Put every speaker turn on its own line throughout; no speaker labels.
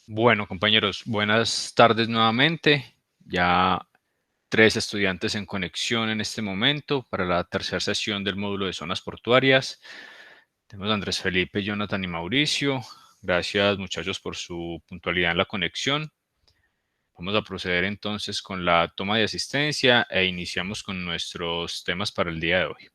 Bueno, compañeros, buenas tardes nuevamente. Ya 3 estudiantes en conexión en este momento para la tercera sesión del módulo de zonas portuarias. Tenemos a Andrés Felipe, Jonathan y Mauricio. Gracias, muchachos, por su puntualidad en la conexión. Vamos a proceder entonces con la toma de asistencia e iniciamos con nuestros temas para el día de hoy.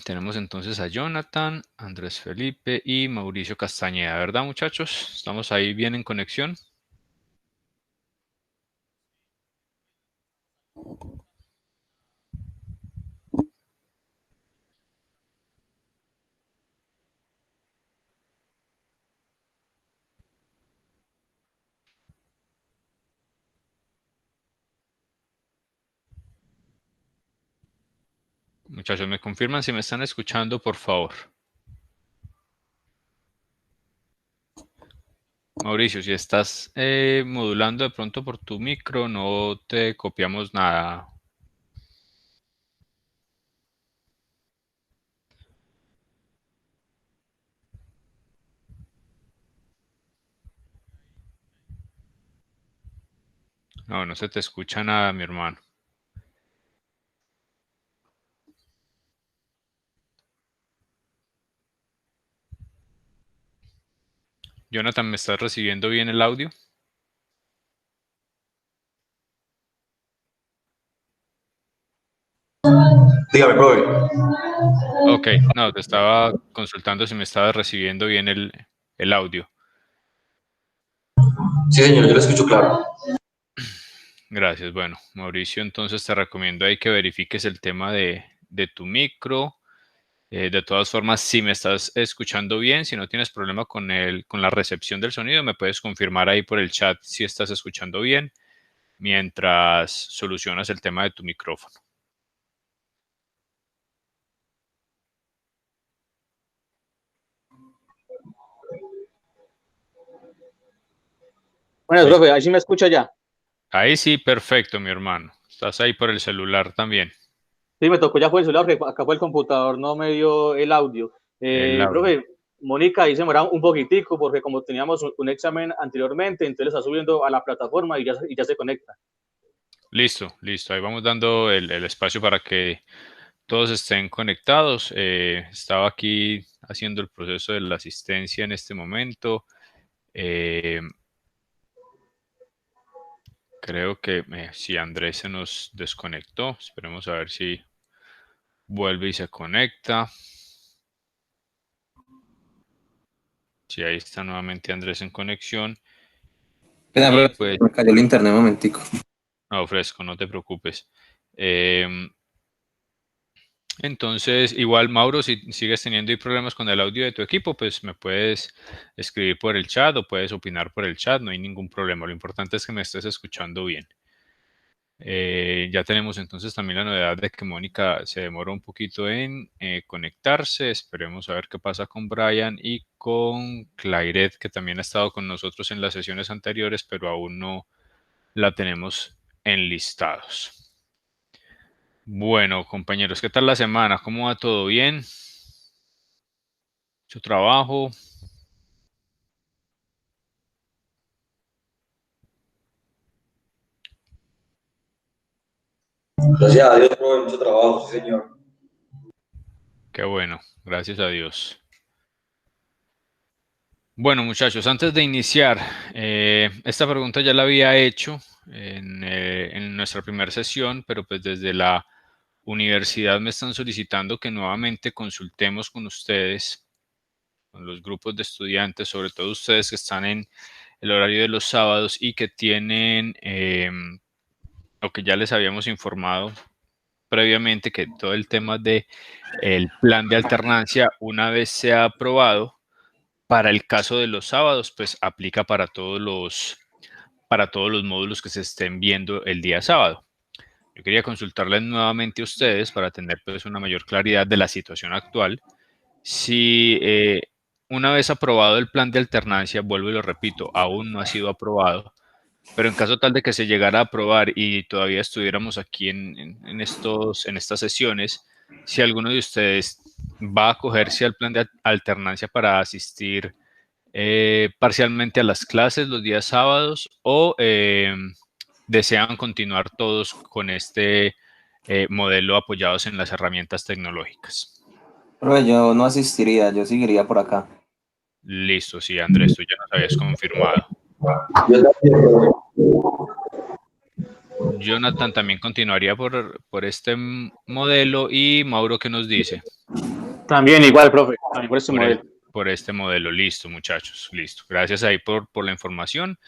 Tenemos entonces a Jonathan, Andrés Felipe y Mauricio Castañeda, ¿verdad, muchachos? ¿Estamos ahí bien en conexión? Muchachos, ¿me confirman si me están escuchando, por favor? Mauricio, si estás modulando de pronto por tu micro, no te copiamos nada. No, no se te escucha nada, mi hermano. Jonathan, ¿me estás recibiendo bien el audio?
Dígame, profe.
Ok, no, te estaba consultando si me estabas recibiendo bien el audio.
Sí, señor, yo lo escucho claro.
Gracias. Bueno, Mauricio, entonces te recomiendo ahí que verifiques el tema de tu micro. De todas formas, si me estás escuchando bien, si no tienes problema con la recepción del sonido, me puedes confirmar ahí por el chat si estás escuchando bien mientras solucionas el tema de tu micrófono.
Bueno,
¿Listo?
profe, ahí sí me escucha ya.
Ahí sí, perfecto, mi hermano. Estás ahí por el celular también.
Sí, me tocó ya fue el celular, porque acá fue el computador, no me dio el audio.
El audio.
Profe, Mónica ahí se demora un poquitico, porque como teníamos un examen anteriormente, entonces está subiendo a la plataforma y ya se conecta.
Listo, listo. Ahí vamos dando el espacio para que todos estén conectados. Estaba aquí haciendo el proceso de la asistencia en este momento. Creo que si Andrés se nos desconectó, esperemos a ver si vuelve y se conecta. Si ahí está nuevamente Andrés en conexión.
Pena,
Y
profe,
pues,
me cayó el internet un momentico.
no, fresco, no te preocupes. Entonces, igual, Mauro, si sigues teniendo ahí problemas con el audio de tu equipo, pues me puedes escribir por el chat o puedes opinar por el chat, no hay ningún problema. Lo importante es que me estés escuchando bien. Ya tenemos entonces también la novedad de que Mónica se demoró un poquito en conectarse. Esperemos a ver qué pasa con Brian y con Clairet, que también ha estado con nosotros en las sesiones anteriores, pero aún no la tenemos enlistados. Bueno, compañeros, ¿qué tal la semana? ¿Cómo va todo bien? ¿Mucho trabajo?
Gracias a Dios, profe, mucho trabajo, sí, señor.
Qué bueno, gracias a Dios. Bueno, muchachos, antes de iniciar, esta pregunta ya la había hecho en nuestra primera sesión, pero pues desde la universidad me están solicitando que nuevamente consultemos con ustedes, con los grupos de estudiantes, sobre todo ustedes que están en el horario de los sábados y que tienen lo que ya les habíamos informado previamente, que todo el tema de el plan de alternancia, una vez sea aprobado, para el caso de los sábados, pues aplica para todos los módulos que se estén viendo el día sábado. Yo quería consultarles nuevamente a ustedes para tener pues una mayor claridad de la situación actual. Si una vez aprobado el plan de alternancia, vuelvo y lo repito, aún no ha sido aprobado, Pero en caso tal de que se llegara a aprobar y todavía estuviéramos aquí en estas sesiones, si alguno de ustedes va a acogerse al plan de alternancia para asistir parcialmente a las clases los días sábados o desean continuar todos con este modelo apoyados en las herramientas tecnológicas.
Profe, yo no asistiría, yo seguiría por acá.
Listo, sí, Andrés, tú ya nos habías confirmado.
Yo también, profe.
Jonathan también continuaría por este modelo y Mauro, ¿qué nos dice?
También igual, profe, también por este modelo.
Por este modelo, listo, muchachos, listo. Gracias ahí por la información.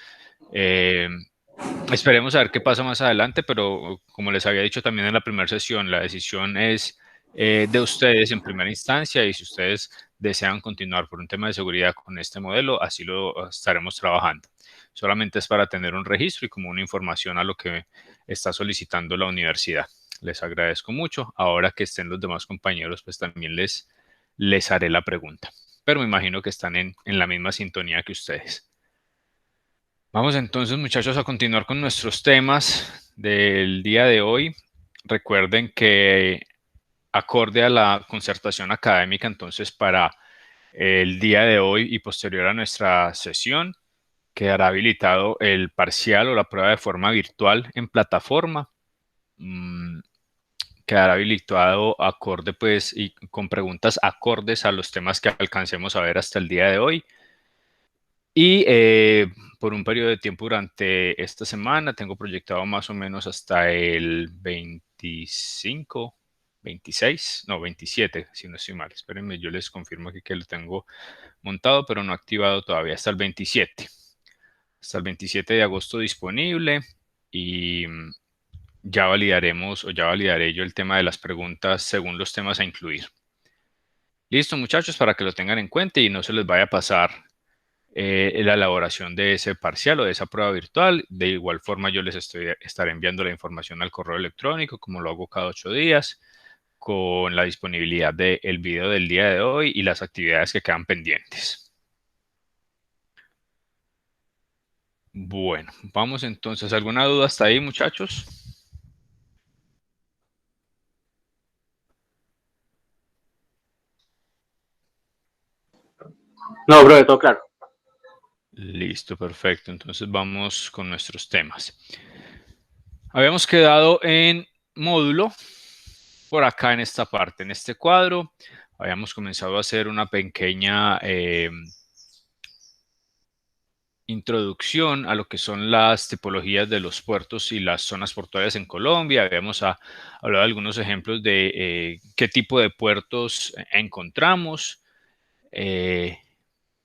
Esperemos a ver qué pasa más adelante, pero como les había dicho también en la primera sesión, la decisión es de ustedes en primera instancia y si ustedes desean continuar por un tema de seguridad con este modelo, así lo estaremos trabajando. Solamente es para tener un registro y como una información a lo que está solicitando la universidad. Les agradezco mucho. Ahora que estén los demás compañeros, pues también les haré la pregunta. Pero me imagino que están en la misma sintonía que ustedes. Vamos entonces, muchachos, a continuar con nuestros temas del día de hoy. Recuerden que acorde a la concertación académica, entonces para el día de hoy y posterior a nuestra sesión, quedará habilitado el parcial o la prueba de forma virtual en plataforma. Quedará habilitado acorde, pues, y con preguntas acordes a los temas que alcancemos a ver hasta el día de hoy. Y por un periodo de tiempo durante esta semana, tengo proyectado más o menos hasta el 25, 26, no, 27, si no estoy mal. Espérenme, yo les confirmo aquí que lo tengo montado, pero no activado todavía, hasta el 27. Hasta el 27 de agosto disponible y ya validaremos o ya validaré yo el tema de las preguntas según los temas a incluir. Listo, muchachos, para que lo tengan en cuenta y no se les vaya a pasar la elaboración de ese parcial o de esa prueba virtual. De igual forma, yo les estaré enviando la información al correo electrónico, como lo hago cada 8 días, con la disponibilidad del video del día de hoy y las actividades que quedan pendientes. Bueno, vamos entonces. ¿Alguna duda hasta ahí, muchachos?
No, profe, todo claro.
Listo, perfecto. Entonces vamos con nuestros temas. Habíamos quedado en módulo, por acá en esta parte, en este cuadro. Habíamos comenzado a hacer una pequeña introducción a lo que son las tipologías de los puertos y las zonas portuarias en Colombia. Habíamos hablado de algunos ejemplos de qué tipo de puertos encontramos.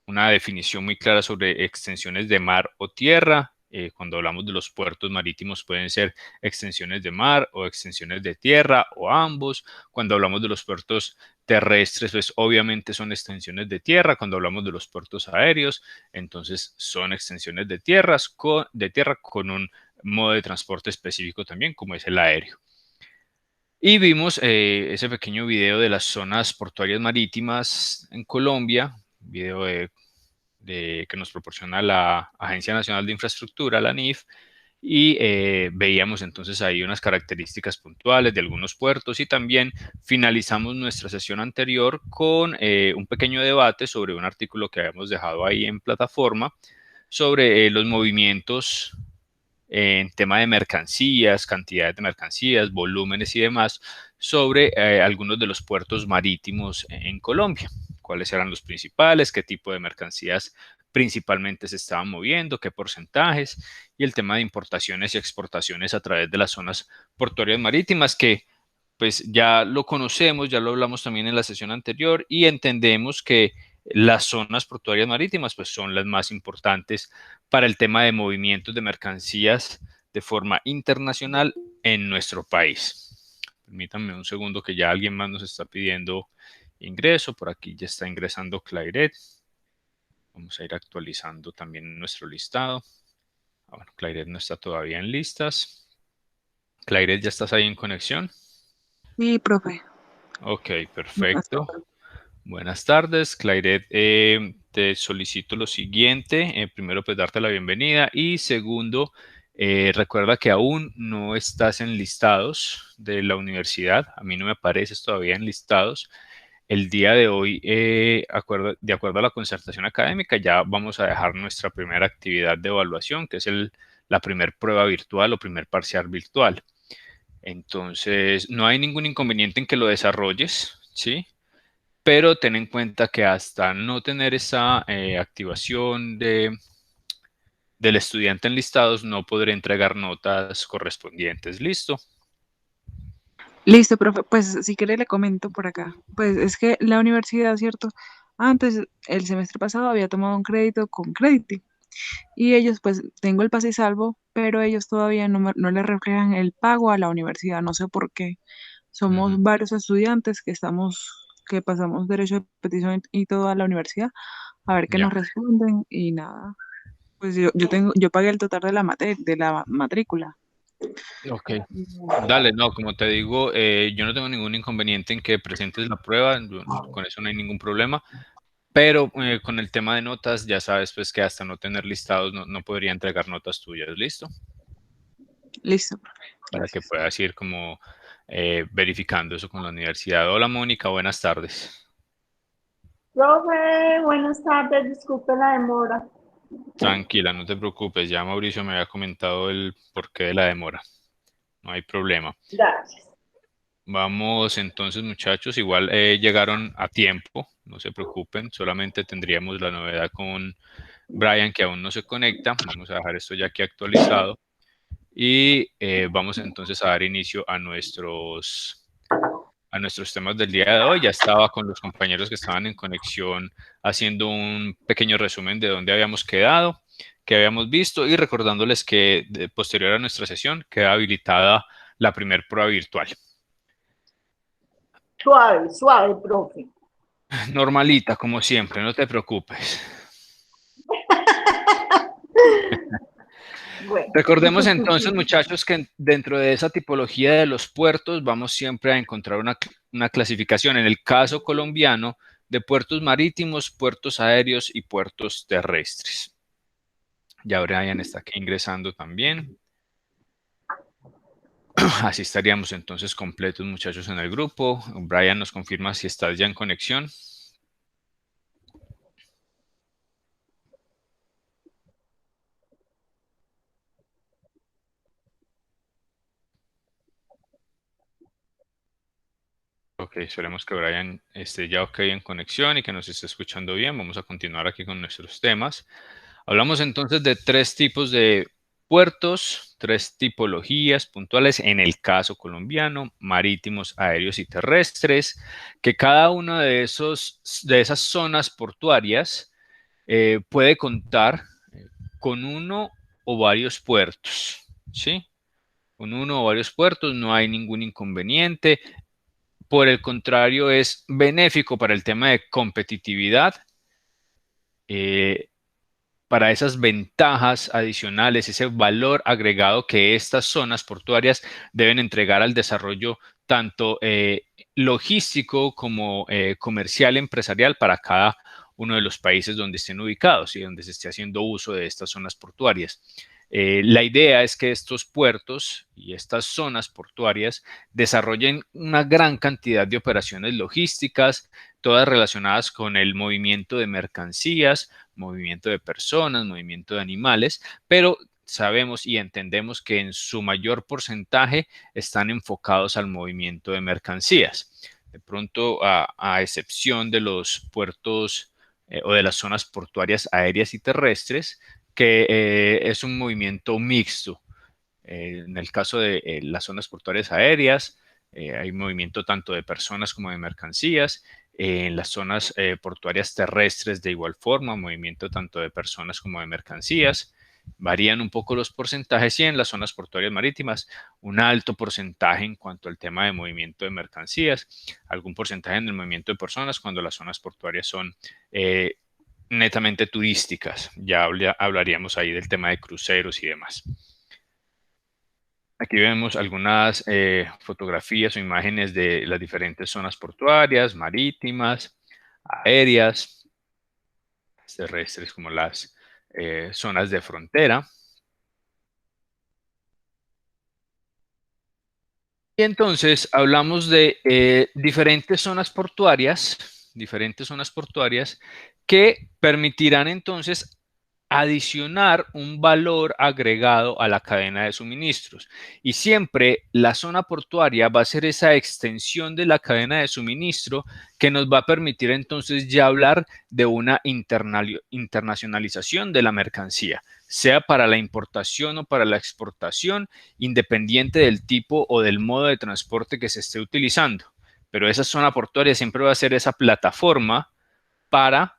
Una definición muy clara sobre extensiones de mar o tierra. Cuando hablamos de los puertos marítimos pueden ser extensiones de mar o extensiones de tierra o ambos. Cuando hablamos de los puertos terrestres, pues obviamente son extensiones de tierra. Cuando hablamos de los puertos aéreos, entonces son extensiones de tierra con un modo de transporte específico también, como es el aéreo. Y vimos ese pequeño video de las zonas portuarias marítimas en Colombia, video que nos proporciona la Agencia Nacional de Infraestructura, la ANIF, y veíamos entonces ahí unas características puntuales de algunos puertos y también finalizamos nuestra sesión anterior con un pequeño debate sobre un artículo que habíamos dejado ahí en plataforma sobre los movimientos en tema de mercancías, cantidades de mercancías, volúmenes y demás, sobre algunos de los puertos marítimos en Colombia. Cuáles eran los principales, qué tipo de mercancías principalmente se estaban moviendo, qué porcentajes, y el tema de importaciones y exportaciones a través de las zonas portuarias marítimas, que pues ya lo conocemos, ya lo hablamos también en la sesión anterior y entendemos que las zonas portuarias marítimas pues son las más importantes para el tema de movimientos de mercancías de forma internacional en nuestro país. Permítanme un segundo que ya alguien más nos está pidiendo ingreso. Por aquí ya está ingresando Clairet. Vamos a ir actualizando también nuestro listado. Bueno, Clairet no está todavía en listas. Clairet, ¿ya estás ahí en conexión?
Sí, profe.
Ok, perfecto. Buenas tardes, Clairet. Te solicito lo siguiente. Primero, pues darte la bienvenida y segundo, recuerda que aún no estás en listados de la universidad. A mí no me apareces todavía en listados. El día de hoy, de acuerdo a la concertación académica, ya vamos a dejar nuestra primera actividad de evaluación, que es la primer prueba virtual o primer parcial virtual. Entonces, no hay ningún inconveniente en que lo desarrolles, ¿sí? Pero ten en cuenta que hasta no tener esa activación del estudiante en listados, no podré entregar notas correspondientes. ¿Listo?
Listo, profe. Pues si quiere le comento por acá. Pues es que la universidad, ¿cierto? Antes, el semestre pasado había tomado un crédito con Credity y ellos, pues tengo el pase y salvo, pero ellos todavía no le reflejan el pago a la universidad. No sé por qué.
Ujú.
Somos varios estudiantes que pasamos derecho de petición y todo a la universidad a ver qué
Ya.
nos responden y nada. Pues yo pagué el total de de la matrícula.
Ok. Dale, no, como te digo, yo no tengo ningún inconveniente en que presentes la prueba, con eso no hay ningún problema, pero con el tema de notas, ya sabes pues que hasta no tener listados no podría entregar notas tuyas, ¿listo?
Listo, profe.
Para que
Gracias.
puedas ir como verificando eso con la universidad. Hola Mónica, buenas tardes.
Profe, buenas tardes, disculpe la demora.
Tranquila, no te preocupes, ya Mauricio me había comentado el porqué de la demora, no hay problema.
Gracias.
Vamos entonces muchachos, igual llegaron a tiempo, no se preocupen, solamente tendríamos la novedad con Brian que aún no se conecta, vamos a dejar esto ya aquí actualizado y vamos entonces a dar inicio a nuestros temas del día de hoy. Ya estaba con los compañeros que estaban en conexión haciendo un pequeño resumen de dónde habíamos quedado, qué habíamos visto y recordándoles que posterior a nuestra sesión queda habilitada la primer prueba virtual.
Suave, suave, profe.
Normalita, como siempre, no te preocupes.
Bueno,
Recordemos entonces, muchachos, que dentro de esa tipología de los puertos vamos siempre a encontrar una clasificación, en el caso colombiano, de puertos marítimos, puertos aéreos y puertos terrestres. Ya Brian está aquí ingresando también. Así estaríamos entonces completos, muchachos, en el grupo. Brian nos confirma si estás ya en conexión. Ok, esperemos que Brian esté ya ok en conexión y que nos esté escuchando bien. Vamos a continuar aquí con nuestros temas. Hablamos entonces de tres tipos de puertos, tres tipologías puntuales en el caso colombiano, marítimos, aéreos y terrestres, que cada una de esas zonas portuarias puede contar con uno o varios puertos, ¿sí? Con uno o varios puertos no hay ningún inconveniente. Por el contrario, es benéfico para el tema de competitividad, eh, para esas ventajas adicionales, ese valor agregado que estas zonas portuarias deben entregar al desarrollo tanto logístico como comercial, empresarial para cada uno de los países donde estén ubicados y donde se esté haciendo uso de estas zonas portuarias. La idea es que estos puertos y estas zonas portuarias desarrollen una gran cantidad de operaciones logísticas, todas relacionadas con el movimiento de mercancías, movimiento de personas, movimiento de animales, pero sabemos y entendemos que en su mayor porcentaje están enfocados al movimiento de mercancías. De pronto, a excepción de los puertos o de las zonas portuarias aéreas y terrestres, que es un movimiento mixto. En el caso de las zonas portuarias aéreas, hay movimiento tanto de personas como de mercancías. En las zonas portuarias terrestres, de igual forma, movimiento tanto de personas como de mercancías. Varían un poco los porcentajes y en las zonas portuarias marítimas un alto porcentaje en cuanto al tema de movimiento de mercancías, algún porcentaje en el movimiento de personas cuando las zonas portuarias son netamente turísticas. Ya hablaríamos ahí del tema de cruceros y demás. Aquí vemos algunas fotografías o imágenes de las diferentes zonas portuarias, marítimas. aéreas, terrestres como las zonas de frontera. Y entonces hablamos de diferentes zonas portuarias que permitirán entonces adicionar un valor agregado a la cadena de suministros. Y siempre la zona portuaria va a ser esa extensión de la cadena de suministro que nos va a permitir entonces ya hablar de una internacionalización de la mercancía, sea para la importación o para la exportación, independiente del tipo o del modo de transporte que se esté utilizando. Pero esa zona portuaria siempre va a ser esa plataforma para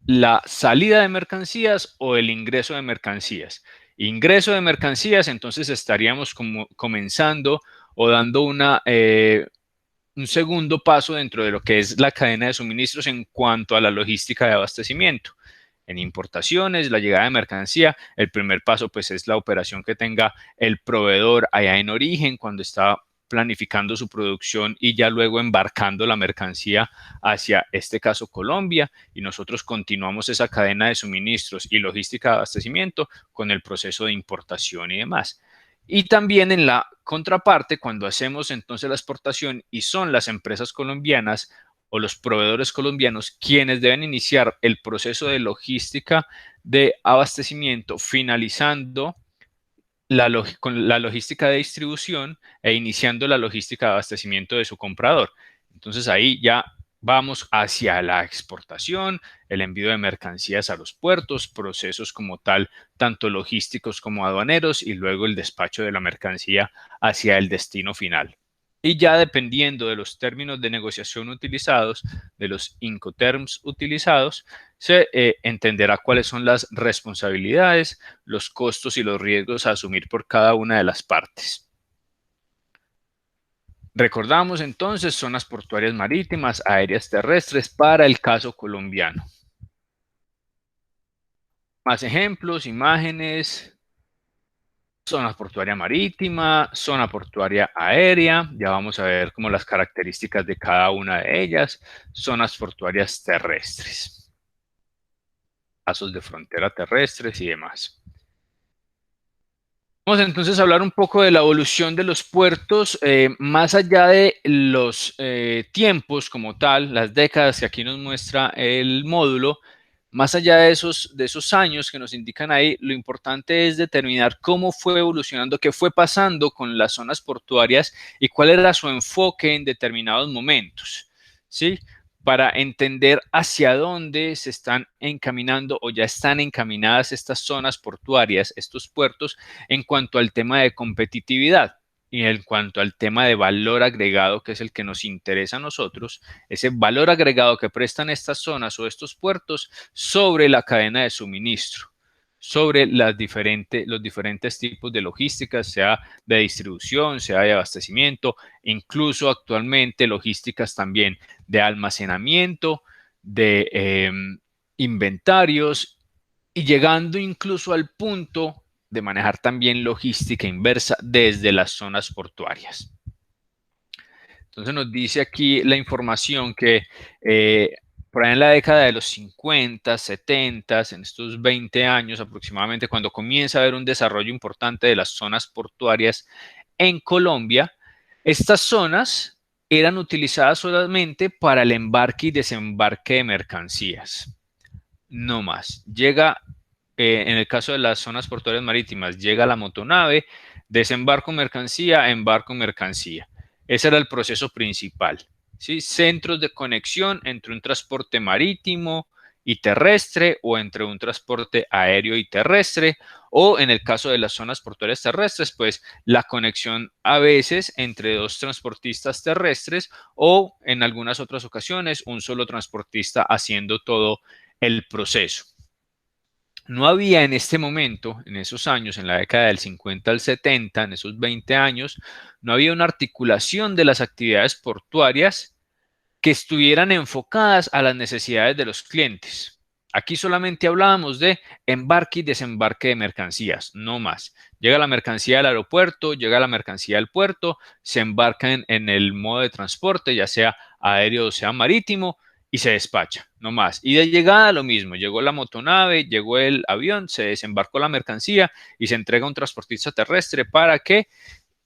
la salida de mercancías o el ingreso de mercancías. Ingreso de mercancías, entonces estaríamos comenzando o dando un segundo paso dentro de lo que es la cadena de suministros en cuanto a la logística de abastecimiento. En importaciones, la llegada de mercancía, el primer paso pues es la operación que tenga el proveedor allá en origen cuando está planificando su producción y ya luego embarcando la mercancía hacia este caso Colombia, y nosotros continuamos esa cadena de suministros y logística de abastecimiento con el proceso de importación y demás. Y también en la contraparte, cuando hacemos entonces la exportación y son las empresas colombianas o los proveedores colombianos quienes deben iniciar el proceso de logística de abastecimiento, finalizando con la logística de distribución e iniciando la logística de abastecimiento de su comprador. Entonces ahí ya vamos hacia la exportación, el envío de mercancías a los puertos, procesos como tal, tanto logísticos como aduaneros, y luego el despacho de la mercancía hacia el destino final. Y ya dependiendo de los términos de negociación utilizados, de los Incoterms utilizados, se entenderá cuáles son las responsabilidades, los costos y los riesgos a asumir por cada una de las partes. Recordamos entonces zonas portuarias marítimas, aéreas, terrestres para el caso colombiano. Más ejemplos, imágenes. Zona portuaria marítima, zona portuaria aérea, ya vamos a ver como las características de cada una de ellas, zonas portuarias terrestres, pasos de frontera terrestres y demás. Vamos entonces a hablar un poco de la evolución de los puertos, más allá de los tiempos como tal, las décadas que aquí nos muestra el módulo. Más allá de esos años que nos indican ahí, lo importante es determinar cómo fue evolucionando, qué fue pasando con las zonas portuarias y cuál era su enfoque en determinados momentos, ¿sí? Para entender hacia dónde se están encaminando o ya están encaminadas estas zonas portuarias, estos puertos, en cuanto al tema de competitividad. Y en cuanto al tema de valor agregado, que es el que nos interesa a nosotros, ese valor agregado que prestan estas zonas o estos puertos sobre la cadena de suministro, sobre los diferentes tipos de logística, sea de distribución, sea de abastecimiento, incluso actualmente logísticas también de almacenamiento, de inventarios, y llegando incluso al punto de manejar también logística inversa desde las zonas portuarias. Entonces nos dice aquí la información que por ahí en la década de los 50, 70, en estos 20 años aproximadamente, cuando comienza a haber un desarrollo importante de las zonas portuarias en Colombia, estas zonas eran utilizadas solamente para el embarque y desembarque de mercancías. No más. Llega en el caso de las zonas portuarias marítimas, llega la motonave, desembarco mercancía, embarco mercancía. Ese era el proceso principal, ¿sí? Centros de conexión entre un transporte marítimo y terrestre, o entre un transporte aéreo y terrestre, o en el caso de las zonas portuarias terrestres, pues la conexión a veces entre dos transportistas terrestres, o en algunas otras ocasiones un solo transportista haciendo todo el proceso. No había en este momento, en esos años, en la década del 50 al 70, en esos 20 años, no había una articulación de las actividades portuarias que estuvieran enfocadas a las necesidades de los clientes. Aquí solamente hablábamos de embarque y desembarque de mercancías, no más. Llega la mercancía al aeropuerto, llega la mercancía al puerto, se embarca en el modo de transporte, ya sea aéreo o sea marítimo, y se despacha, no más. Y de llegada lo mismo, llegó la motonave, llegó el avión, se desembarcó la mercancía y se entrega a un transportista terrestre para que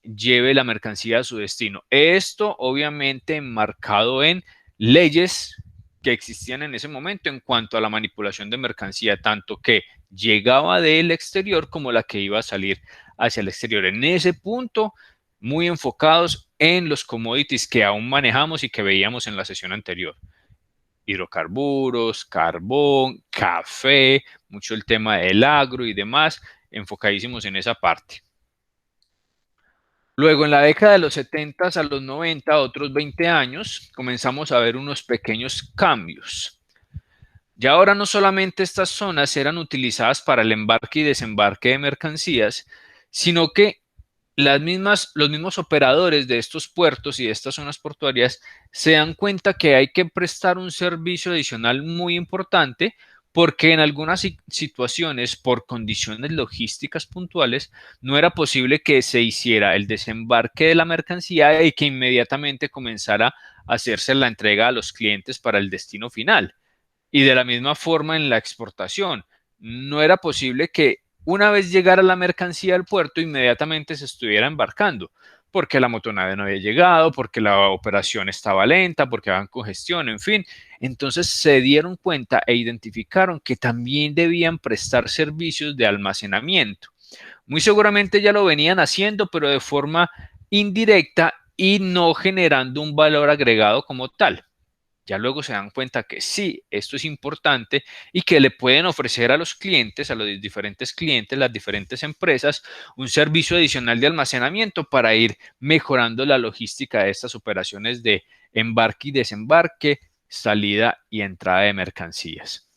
lleve la mercancía a su destino. Esto obviamente enmarcado en leyes que existían en ese momento en cuanto a la manipulación de mercancía, tanto que llegaba del exterior como la que iba a salir hacia el exterior. En ese punto, muy enfocados en los commodities que aún manejamos y que veíamos en la sesión anterior. Hidrocarburos, carbón, café, mucho el tema del agro y demás, enfocadísimos en esa parte. Luego, en la década de los 70 a los 90, otros 20 años, comenzamos a ver unos pequeños cambios. Ya ahora no solamente estas zonas eran utilizadas para el embarque y desembarque de mercancías, sino que los mismos operadores de estos puertos y de estas zonas portuarias se dan cuenta que hay que prestar un servicio adicional muy importante porque en algunas situaciones, por condiciones logísticas puntuales, no era posible que se hiciera el desembarque de la mercancía y que inmediatamente comenzara a hacerse la entrega a los clientes para el destino final. Y de la misma forma en la exportación, no era posible que una vez llegara la mercancía al puerto, inmediatamente se estuviera embarcando, porque la motonave no había llegado, porque la operación estaba lenta, porque había congestión, en fin. Entonces se dieron cuenta e identificaron que también debían prestar servicios de almacenamiento. Muy seguramente ya lo venían haciendo, pero de forma indirecta y no generando un valor agregado como tal. Ya luego se dan cuenta que sí, esto es importante y que le pueden ofrecer a los clientes, a los diferentes clientes, las diferentes empresas, un servicio adicional de almacenamiento para ir mejorando la logística de estas operaciones de embarque y desembarque, salida y entrada de mercancías.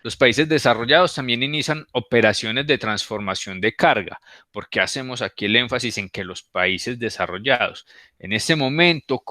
Los países desarrollados también inician operaciones de transformación de carga. ¿Por qué hacemos aquí el énfasis en que los países desarrollados? En este momento,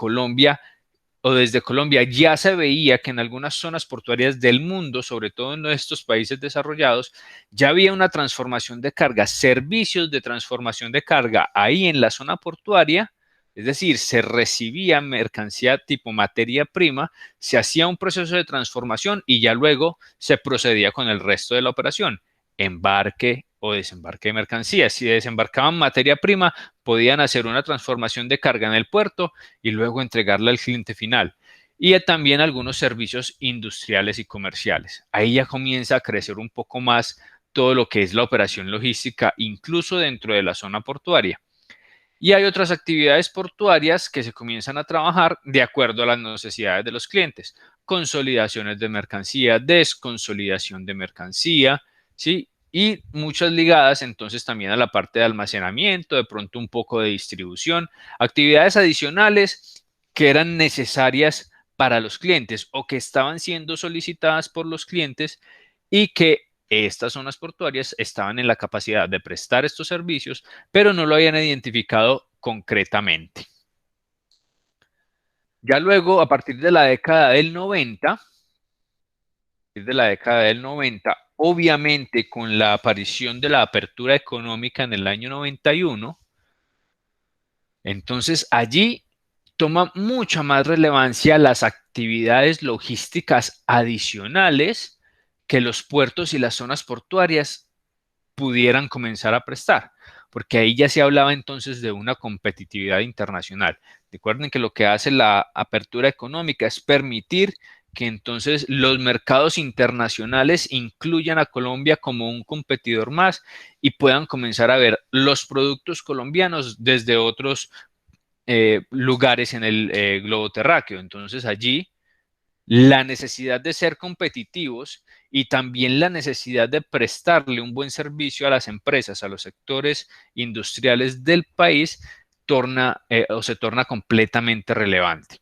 desde Colombia ya se veía que en algunas zonas portuarias del mundo, sobre todo en estos países desarrollados, ya había una transformación de carga, servicios de transformación de carga ahí en la zona portuaria, es decir, se recibía mercancía tipo materia prima, se hacía un proceso de transformación y ya luego se procedía con el resto de la operación, embarque o desembarque de mercancías. Si desembarcaban materia prima, podían hacer una transformación de carga en el puerto y luego entregarla al cliente final. Y también algunos servicios industriales y comerciales. Ahí ya comienza a crecer un poco más todo lo que es la operación logística, incluso dentro de la zona portuaria. Y hay otras actividades portuarias que se comienzan a trabajar de acuerdo a las necesidades de los clientes. Consolidaciones de mercancía, desconsolidación de mercancía, ¿sí? Y muchas ligadas entonces también a la parte de almacenamiento, de pronto un poco de distribución, actividades adicionales que eran necesarias para los clientes o que estaban siendo solicitadas por los clientes y que estas zonas portuarias estaban en la capacidad de prestar estos servicios, pero no lo habían identificado concretamente. Ya luego, a partir de la década del 90, obviamente con la aparición de la apertura económica en el año 91, entonces allí toma mucha más relevancia las actividades logísticas adicionales que los puertos y las zonas portuarias pudieran comenzar a prestar, porque ahí ya se hablaba entonces de una competitividad internacional. Recuerden que lo que hace la apertura económica es permitir que entonces los mercados internacionales incluyan a Colombia como un competidor más y puedan comenzar a ver los productos colombianos desde otros lugares en el globo terráqueo. Entonces allí la necesidad de ser competitivos y también la necesidad de prestarle un buen servicio a las empresas, a los sectores industriales del país, se torna completamente relevante.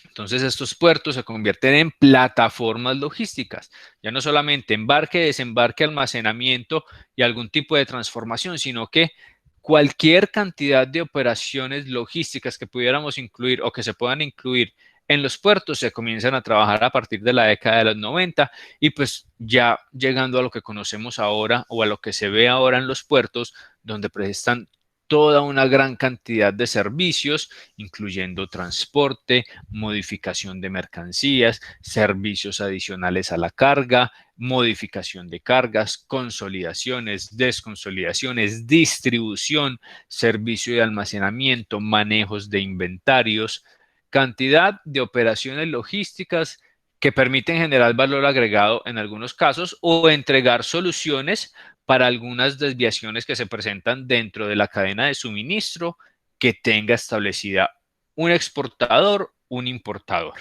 Entonces estos puertos se convierten en plataformas logísticas, ya no solamente embarque, desembarque, almacenamiento y algún tipo de transformación, sino que cualquier cantidad de operaciones logísticas que pudiéramos incluir o que se puedan incluir en los puertos se comienzan a trabajar a partir de la década de los 90 y pues ya llegando a lo que conocemos ahora o a lo que se ve ahora en los puertos, donde prestan toda una gran cantidad de servicios, incluyendo transporte, modificación de mercancías, servicios adicionales a la carga, modificación de cargas, consolidaciones, desconsolidaciones, distribución, servicio de almacenamiento, manejos de inventarios, cantidad de operaciones logísticas que permiten generar valor agregado en algunos casos o entregar soluciones para algunas desviaciones que se presentan dentro de la cadena de suministro que tenga establecida un exportador, un importador,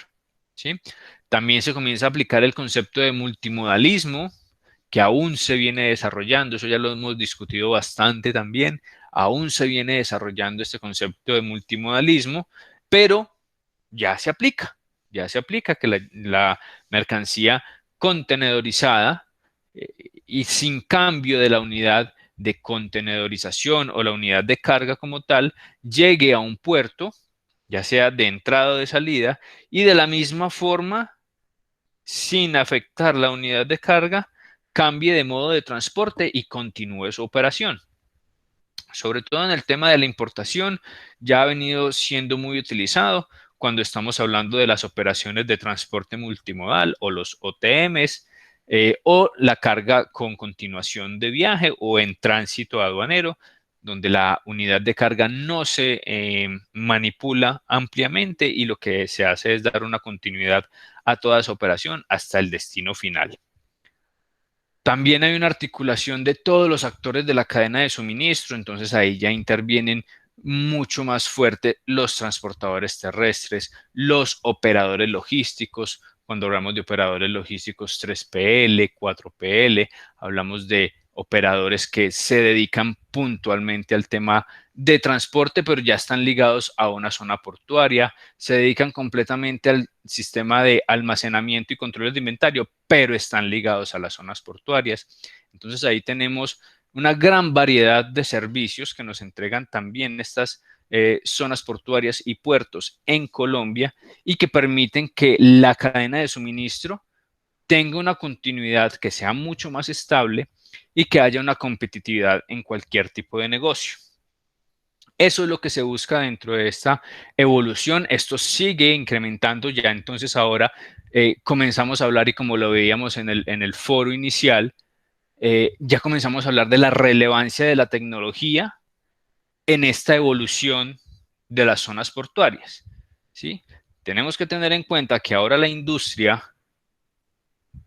¿sí? También se comienza a aplicar el concepto de multimodalismo, que aún se viene desarrollando, eso ya lo hemos discutido bastante también, aún se viene desarrollando este concepto de multimodalismo, pero ya se aplica que la mercancía contenedorizada y sin cambio de la unidad de contenedorización o la unidad de carga como tal, llegue a un puerto, ya sea de entrada o de salida, y de la misma forma, sin afectar la unidad de carga, cambie de modo de transporte y continúe su operación. Sobre todo en el tema de la importación, ya ha venido siendo muy utilizado cuando estamos hablando de las operaciones de transporte multimodal o los OTMs, o la carga con continuación de viaje o en tránsito aduanero, donde la unidad de carga no se manipula ampliamente y lo que se hace es dar una continuidad a toda esa operación hasta el destino final. También hay una articulación de todos los actores de la cadena de suministro, entonces ahí ya intervienen mucho más fuerte los transportadores terrestres, los operadores logísticos. Cuando hablamos de operadores logísticos 3PL, 4PL, hablamos de operadores que se dedican puntualmente al tema de transporte, pero ya están ligados a una zona portuaria, se dedican completamente al sistema de almacenamiento y controles de inventario, pero están ligados a las zonas portuarias. Entonces ahí tenemos una gran variedad de servicios que nos entregan también estas zonas portuarias y puertos en Colombia y que permiten que la cadena de suministro tenga una continuidad que sea mucho más estable y que haya una competitividad en cualquier tipo de negocio. Eso es lo que se busca dentro de esta evolución. Esto sigue incrementando ya, entonces ahora comenzamos a hablar y como lo veíamos en el foro inicial, ya comenzamos a hablar de la relevancia de la tecnología en esta evolución de las zonas portuarias, ¿sí? Tenemos que tener en cuenta que ahora la industria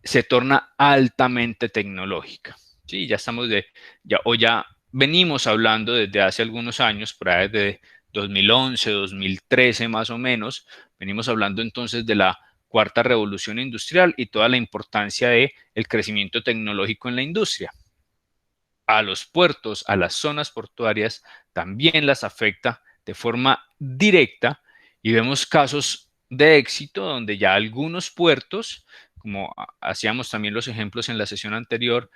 se torna altamente tecnológica, ¿sí? Ya venimos hablando desde hace algunos años, por ahí desde 2011, 2013 más o menos, venimos hablando entonces de la cuarta revolución industrial y toda la importancia del crecimiento tecnológico en la industria. A los puertos, a las zonas portuarias, también las afecta de forma directa y vemos casos de éxito donde ya algunos puertos, como hacíamos también los ejemplos en la sesión anterior,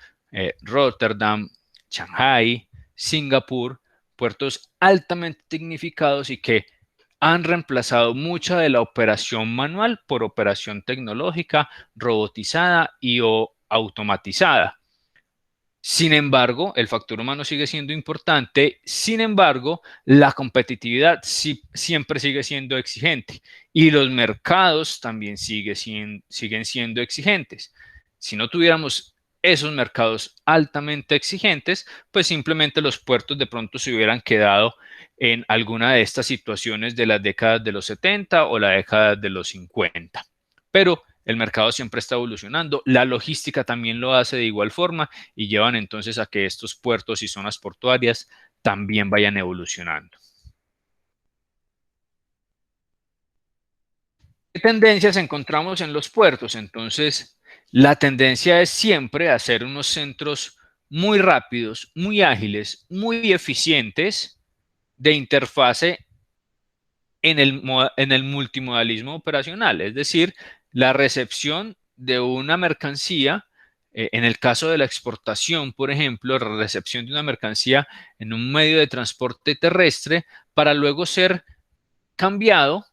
Rotterdam, Shanghai, Singapur, puertos altamente tecnificados y que han reemplazado mucha de la operación manual por operación tecnológica, robotizada y o automatizada. Sin embargo, el factor humano sigue siendo importante, sin embargo, la competitividad siempre sigue siendo exigente y los mercados también siguen siendo exigentes. Si no tuviéramos esos mercados altamente exigentes, pues simplemente los puertos de pronto se hubieran quedado en alguna de estas situaciones de las décadas de los 70 o la década de los 50. Pero el mercado siempre está evolucionando, la logística también lo hace de igual forma y llevan entonces a que estos puertos y zonas portuarias también vayan evolucionando. ¿Qué tendencias encontramos en los puertos? Entonces, la tendencia es siempre hacer unos centros muy rápidos, muy ágiles, muy eficientes de interfase en el multimodalismo operacional, es decir, la recepción de una mercancía, en el caso de la exportación, por ejemplo, la recepción de una mercancía en un medio de transporte terrestre para luego ser cambiado,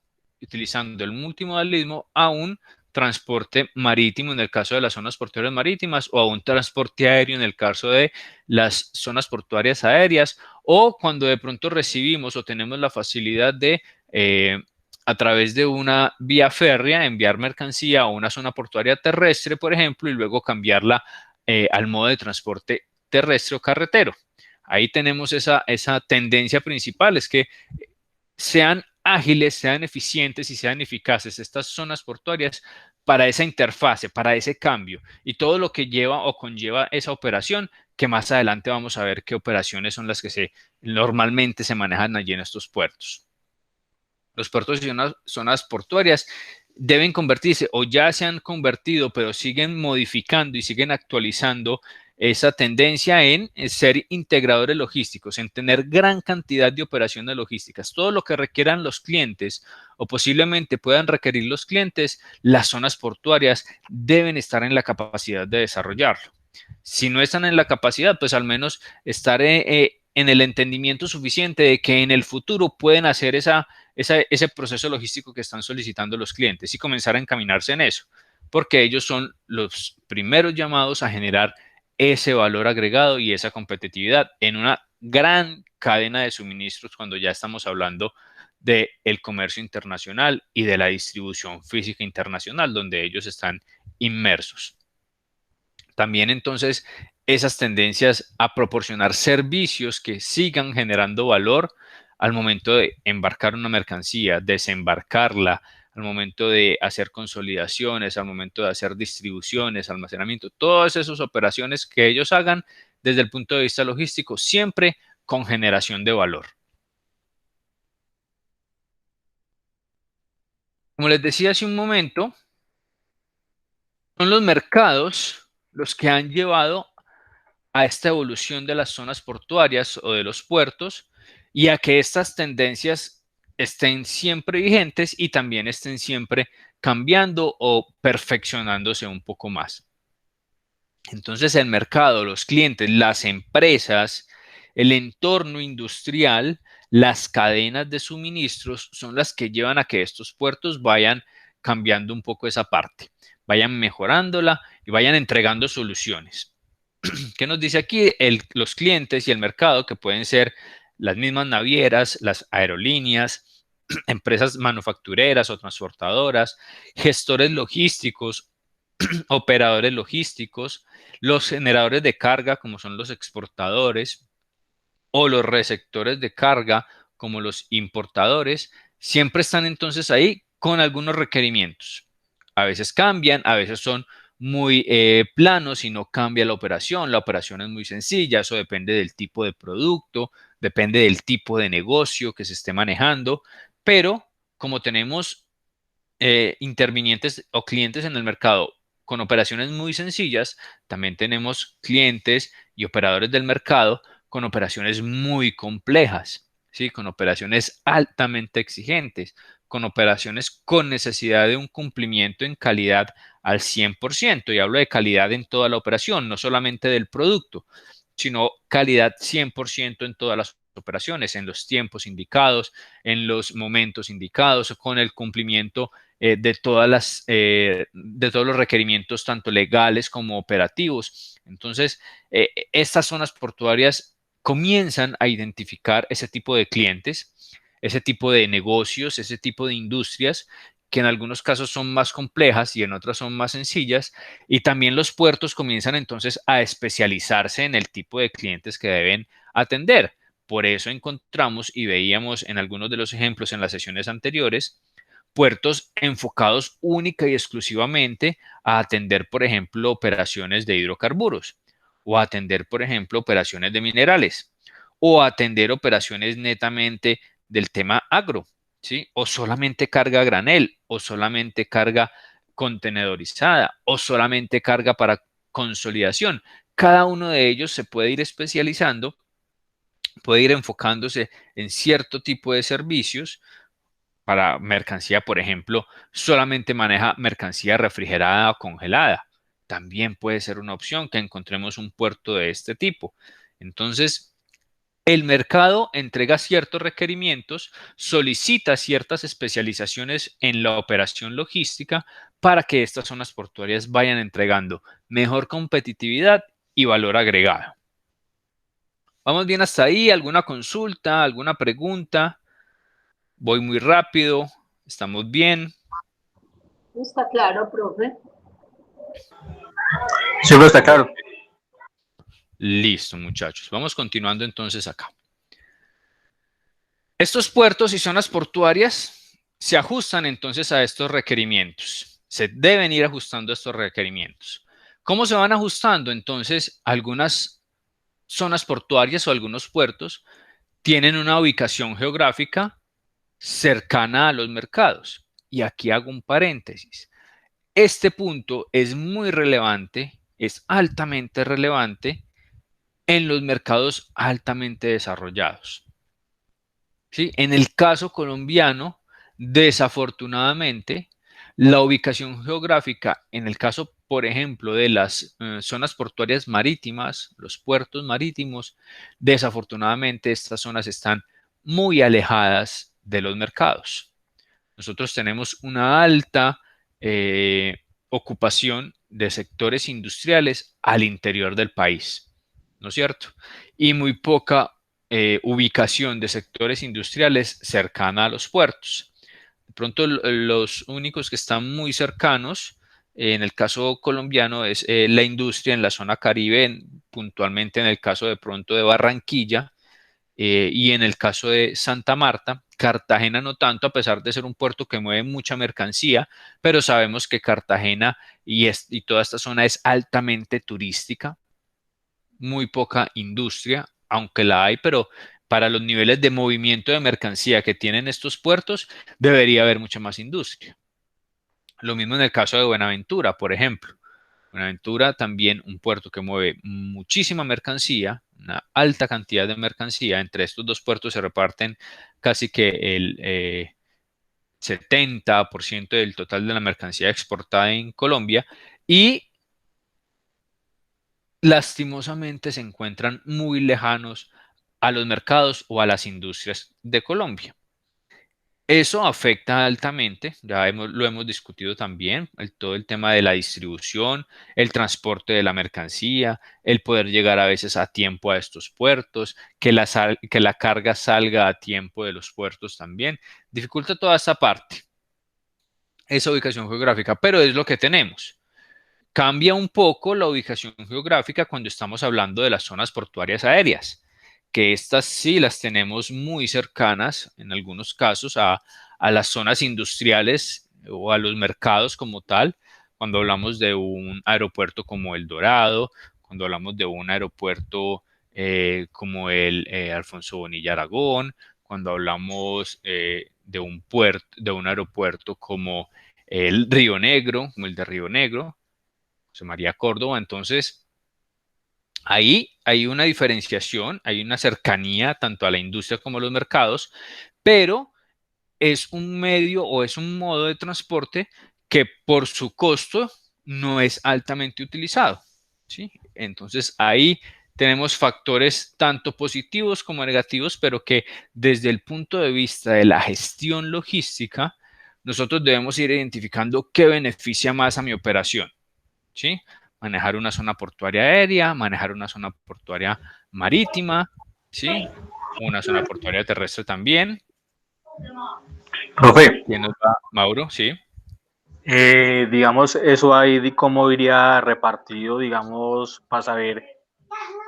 utilizando el multimodalismo, a un transporte marítimo en el caso de las zonas portuarias marítimas o a un transporte aéreo en el caso de las zonas portuarias aéreas o cuando de pronto recibimos o tenemos la facilidad de, a través de una vía férrea, enviar mercancía a una zona portuaria terrestre, por ejemplo, y luego cambiarla al modo de transporte terrestre o carretero. Ahí tenemos esa tendencia principal, es que sean ágiles, sean eficientes y sean eficaces estas zonas portuarias para esa interfase, para ese cambio y todo lo que lleva o conlleva esa operación, que más adelante vamos a ver qué operaciones son las que normalmente se manejan allí en estos puertos. Los puertos y zonas portuarias deben convertirse o ya se han convertido, pero siguen modificando y siguen actualizando esa tendencia en ser integradores logísticos, en tener gran cantidad de operaciones logísticas. Todo lo que requieran los clientes o posiblemente puedan requerir los clientes, las zonas portuarias deben estar en la capacidad de desarrollarlo. Si no están en la capacidad, pues al menos estar en el entendimiento suficiente de que en el futuro pueden hacer ese proceso logístico que están solicitando los clientes y comenzar a encaminarse en eso, porque ellos son los primeros llamados a generar ese valor agregado y esa competitividad en una gran cadena de suministros cuando ya estamos hablando del comercio internacional y de la distribución física internacional, donde ellos están inmersos. También entonces esas tendencias a proporcionar servicios que sigan generando valor al momento de embarcar una mercancía, desembarcarla, al momento de hacer consolidaciones, al momento de hacer distribuciones, almacenamiento, todas esas operaciones que ellos hagan desde el punto de vista logístico, siempre con generación de valor. Como les decía hace un momento, son los mercados los que han llevado a esta evolución de las zonas portuarias o de los puertos y a que estas tendencias estén siempre vigentes y también estén siempre cambiando o perfeccionándose un poco más. Entonces el mercado, los clientes, las empresas, el entorno industrial, las cadenas de suministros son las que llevan a que estos puertos vayan cambiando un poco esa parte, vayan mejorándola y vayan entregando soluciones. ¿Qué nos dice aquí? Los clientes y el mercado, que pueden ser las mismas navieras, las aerolíneas, empresas manufactureras o transportadoras, gestores logísticos, operadores logísticos, los generadores de carga, como son los exportadores, o los receptores de carga, como los importadores, siempre están entonces ahí con algunos requerimientos. A veces cambian, a veces son muy planos y no cambia la operación. La operación es muy sencilla, eso depende del tipo de producto, depende del tipo de negocio que se esté manejando, pero como tenemos intervinientes o clientes en el mercado con operaciones muy sencillas, también tenemos clientes y operadores del mercado con operaciones muy complejas, ¿sí? Con operaciones altamente exigentes, con operaciones con necesidad de un cumplimiento en calidad al 100%, y hablo de calidad en toda la operación, no solamente del producto, sino calidad 100% en todas las operaciones, en los tiempos indicados, en los momentos indicados, con el cumplimiento de todos los requerimientos, tanto legales como operativos. Entonces, estas zonas portuarias comienzan a identificar ese tipo de clientes, ese tipo de negocios, ese tipo de industrias que en algunos casos son más complejas y en otras son más sencillas, y también los puertos comienzan entonces a especializarse en el tipo de clientes que deben atender. Por eso encontramos y veíamos en algunos de los ejemplos en las sesiones anteriores, puertos enfocados única y exclusivamente a atender, por ejemplo, operaciones de hidrocarburos, o a atender, por ejemplo, operaciones de minerales, o a atender operaciones netamente del tema agro, ¿sí? O solamente carga a granel, o solamente carga contenedorizada, o solamente carga para consolidación. Cada uno de ellos se puede ir especializando, puede ir enfocándose en cierto tipo de servicios. Para mercancía, por ejemplo, solamente maneja mercancía refrigerada o congelada. También puede ser una opción que encontremos un puerto de este tipo. Entonces, el mercado entrega ciertos requerimientos, solicita ciertas especializaciones en la operación logística para que estas zonas portuarias vayan entregando mejor competitividad y valor agregado. ¿Vamos bien hasta ahí? ¿Alguna consulta? ¿Alguna pregunta? ¿Voy muy rápido? ¿Estamos bien?
Está claro, profe.
Sí, pero está claro.
Listo, muchachos. Vamos continuando entonces acá. Estos puertos y zonas portuarias se ajustan entonces a estos requerimientos. Se deben ir ajustando a estos requerimientos. ¿Cómo se van ajustando? Entonces, algunas zonas portuarias o algunos puertos tienen una ubicación geográfica cercana a los mercados. Y aquí hago un paréntesis. Este punto es muy relevante, es altamente relevante en los mercados altamente desarrollados. ¿Sí? En el caso colombiano, desafortunadamente, la ubicación geográfica, en el caso, por ejemplo, de las zonas portuarias marítimas, los puertos marítimos, desafortunadamente estas zonas están muy alejadas de los mercados. Nosotros tenemos una alta ocupación de sectores industriales al interior del país, ¿no es cierto? Y muy poca ubicación de sectores industriales cercana a los puertos. De pronto, los únicos que están muy cercanos, en el caso colombiano, es la industria en la zona Caribe, puntualmente en el caso de pronto de Barranquilla, y en el caso de Santa Marta. Cartagena no tanto, a pesar de ser un puerto que mueve mucha mercancía, pero sabemos que Cartagena y toda esta zona es altamente turística, muy poca industria, aunque la hay, pero para los niveles de movimiento de mercancía que tienen estos puertos, debería haber mucha más industria. Lo mismo en el caso de Buenaventura, por ejemplo. Buenaventura también un puerto que mueve muchísima mercancía, una alta cantidad de mercancía. Entre estos dos puertos se reparten casi que el 70% del total de la mercancía exportada en Colombia y lastimosamente se encuentran muy lejanos a los mercados o a las industrias de Colombia. Eso afecta altamente, lo hemos discutido también, todo el tema de la distribución, el transporte de la mercancía, el poder llegar a veces a tiempo a estos puertos, que la carga salga a tiempo de los puertos también, dificulta toda esta parte, esa ubicación geográfica, pero es lo que tenemos. Cambia un poco la ubicación geográfica cuando estamos hablando de las zonas portuarias aéreas, que estas sí las tenemos muy cercanas, en algunos casos, a las zonas industriales o a los mercados como tal, cuando hablamos de un aeropuerto como El Dorado, cuando hablamos de un aeropuerto como el Alfonso Bonilla Aragón, cuando hablamos de un aeropuerto como el Río Negro, como el de Río Negro, José María Córdoba. Entonces, ahí hay una diferenciación, hay una cercanía tanto a la industria como a los mercados, pero es un medio o es un modo de transporte que por su costo no es altamente utilizado, ¿sí? Entonces, ahí tenemos factores tanto positivos como negativos, pero que desde el punto de vista de la gestión logística, nosotros debemos ir identificando qué beneficia más a mi operación. ¿Sí? Manejar una zona portuaria aérea, manejar una zona portuaria marítima, ¿sí? Una zona portuaria terrestre también.
Profe,
¿Quién nos va? Mauro, ¿sí?
digamos, eso ahí, ¿cómo iría repartido, digamos, para saber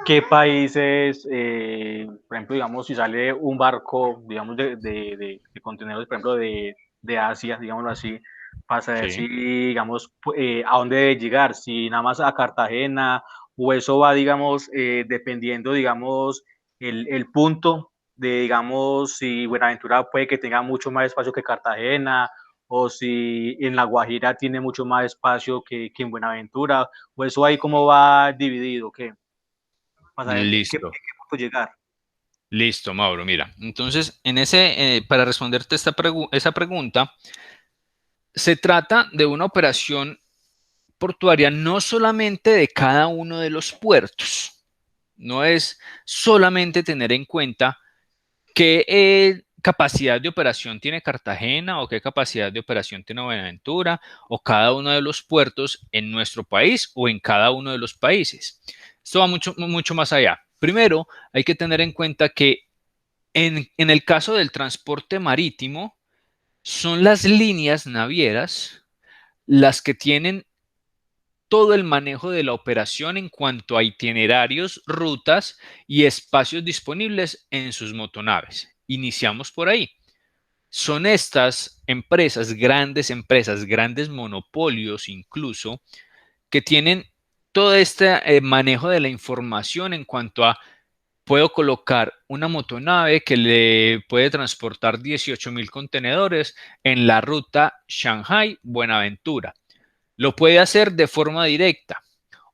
qué países, por ejemplo, digamos, si sale un barco, digamos, de contenedores, por ejemplo, de Asia, digámoslo así, para saber
Sí.
si, digamos, a dónde debe llegar, si nada más a Cartagena, o eso va, digamos, dependiendo, digamos, el punto de, digamos, si Buenaventura puede que tenga mucho más espacio que Cartagena, o si en La Guajira tiene mucho más espacio que en Buenaventura, o eso ahí cómo va dividido, ¿qué? Para saber qué
Listo.
punto llegar.
Listo, Mauro. Mira, entonces, para responderte esa pregunta, se trata de una operación portuaria no solamente de cada uno de los puertos, no es solamente tener en cuenta qué capacidad de operación tiene Cartagena o qué capacidad de operación tiene Buenaventura o cada uno de los puertos en nuestro país o en cada uno de los países. Esto va mucho, mucho más allá. Primero, hay que tener en cuenta que en el caso del transporte marítimo, son las líneas navieras las que tienen todo el manejo de la operación en cuanto a itinerarios, rutas y espacios disponibles en sus motonaves. Iniciamos por ahí. Son estas empresas, grandes monopolios incluso, que tienen todo este manejo de la información en cuanto a puedo colocar una motonave que le puede transportar 18,000 contenedores en la ruta Shanghai-Buenaventura. Lo puede hacer de forma directa.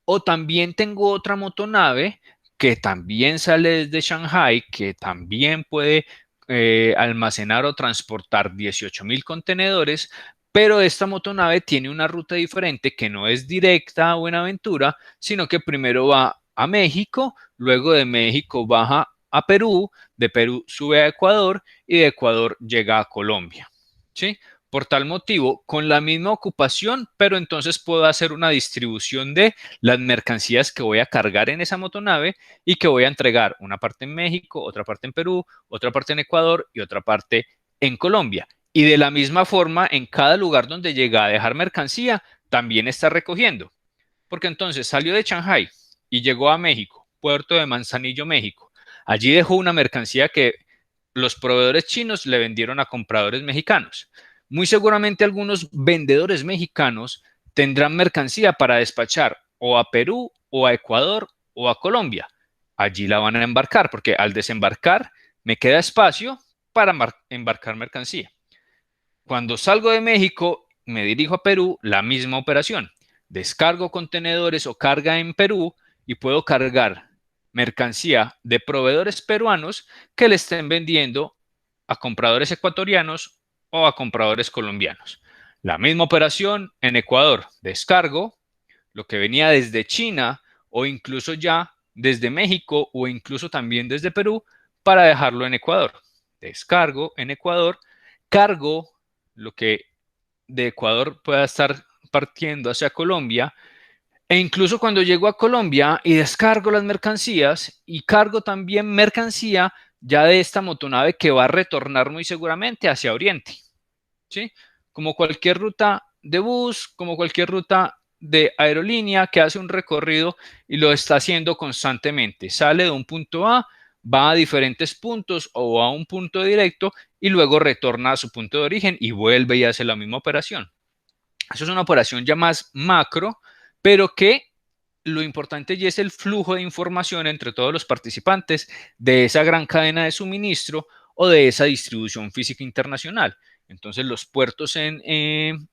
O también tengo otra motonave que también sale desde Shanghai, que también puede almacenar o transportar 18,000 contenedores, pero esta motonave tiene una ruta diferente que no es directa a Buenaventura, sino que primero va a México, luego de México baja a Perú, de Perú sube a Ecuador y de Ecuador llega a Colombia. ¿Sí? Por tal motivo, con la misma ocupación, pero entonces puedo hacer una distribución de las mercancías que voy a cargar en esa motonave y que voy a entregar una parte en México, otra parte en Perú, otra parte en Ecuador y otra parte en Colombia. Y de la misma forma, en cada lugar donde llega a dejar mercancía, también está recogiendo. Porque entonces salió de Shanghai y llegó a México, puerto de Manzanillo, México. Allí dejó una mercancía que los proveedores chinos le vendieron a compradores mexicanos. Muy seguramente algunos vendedores mexicanos tendrán mercancía para despachar o a Perú o a Ecuador o a Colombia. Allí la van a embarcar porque al desembarcar me queda espacio para embarcar mercancía. Cuando salgo de México, me dirijo a Perú, la misma operación. Descargo contenedores o carga en Perú y puedo cargar mercancía de proveedores peruanos que le estén vendiendo a compradores ecuatorianos o a compradores colombianos. La misma operación en Ecuador. Descargo lo que venía desde China o incluso ya desde México o incluso también desde Perú para dejarlo en Ecuador. Descargo en Ecuador, cargo lo que de Ecuador pueda estar partiendo hacia Colombia, e incluso cuando llego a Colombia y descargo las mercancías y cargo también mercancía ya de esta motonave que va a retornar muy seguramente hacia Oriente, ¿sí? Como cualquier ruta de bus, como cualquier ruta de aerolínea que hace un recorrido y lo está haciendo constantemente. Sale de un punto A, va a diferentes puntos o a un punto directo y luego retorna a su punto de origen y vuelve y hace la misma operación. Eso es una operación ya más macro, pero que lo importante ya es el flujo de información entre todos los participantes de esa gran cadena de suministro o de esa distribución física internacional. Entonces los puertos en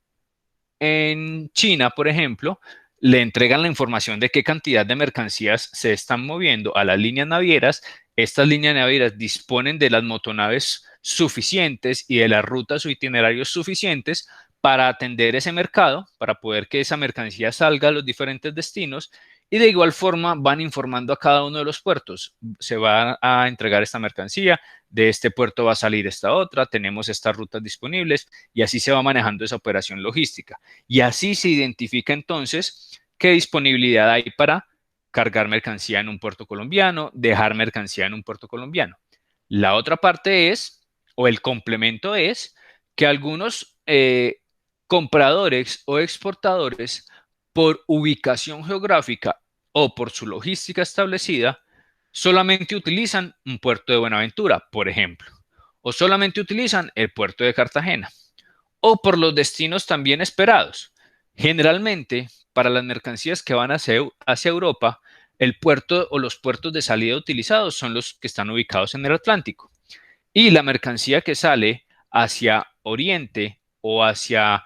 China, por ejemplo, le entregan la información de qué cantidad de mercancías se están moviendo a las líneas navieras. Estas líneas navieras disponen de las motonaves suficientes y de las rutas o itinerarios suficientes para atender ese mercado, para poder que esa mercancía salga a los diferentes destinos y de igual forma van informando a cada uno de los puertos. Se va a entregar esta mercancía, de este puerto va a salir esta otra, tenemos estas rutas disponibles y así se va manejando esa operación logística. Y así se identifica entonces qué disponibilidad hay para cargar mercancía en un puerto colombiano, dejar mercancía en un puerto colombiano. La otra parte es, o el complemento es, que algunos compradores o exportadores, por ubicación geográfica o por su logística establecida, solamente utilizan un puerto de Buenaventura, por ejemplo, o solamente utilizan el puerto de Cartagena, o por los destinos también esperados. Generalmente, para las mercancías que van hacia Europa, el puerto o los puertos de salida utilizados son los que están ubicados en el Atlántico. Y la mercancía que sale hacia Oriente o hacia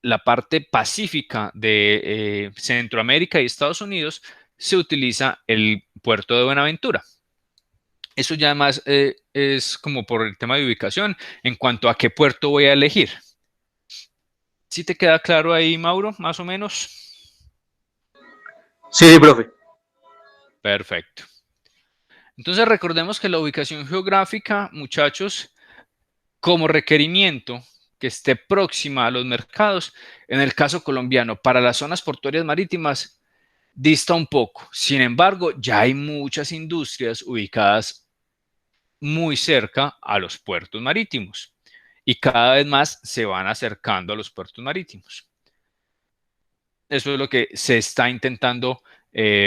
la parte pacífica de Centroamérica y Estados Unidos, se utiliza el puerto de Buenaventura. Eso ya más es como por el tema de ubicación en cuanto a qué puerto voy a elegir. ¿Sí te queda claro ahí, Mauro, más o menos?
Sí, profe.
Perfecto. Entonces recordemos que la ubicación geográfica, muchachos, como requerimiento que esté próxima a los mercados, en el caso colombiano, para las zonas portuarias marítimas, dista un poco. Sin embargo, ya hay muchas industrias ubicadas muy cerca a los puertos marítimos y cada vez más se van acercando a los puertos marítimos. Eso es lo que se está intentando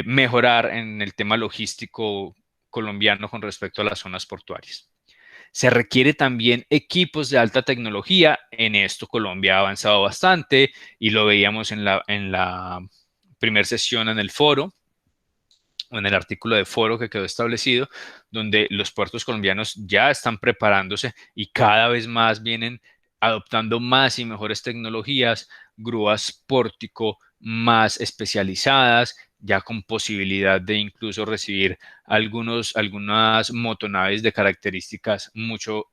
mejorar en el tema logístico colombiano con respecto a las zonas portuarias. Se requiere también equipos de alta tecnología. En esto Colombia ha avanzado bastante y lo veíamos en la primera sesión en el foro, o en el artículo de foro que quedó establecido, donde los puertos colombianos ya están preparándose y cada vez más vienen adoptando más y mejores tecnologías, grúas pórtico más especializadas, ya con posibilidad de incluso recibir algunas motonaves de características mucho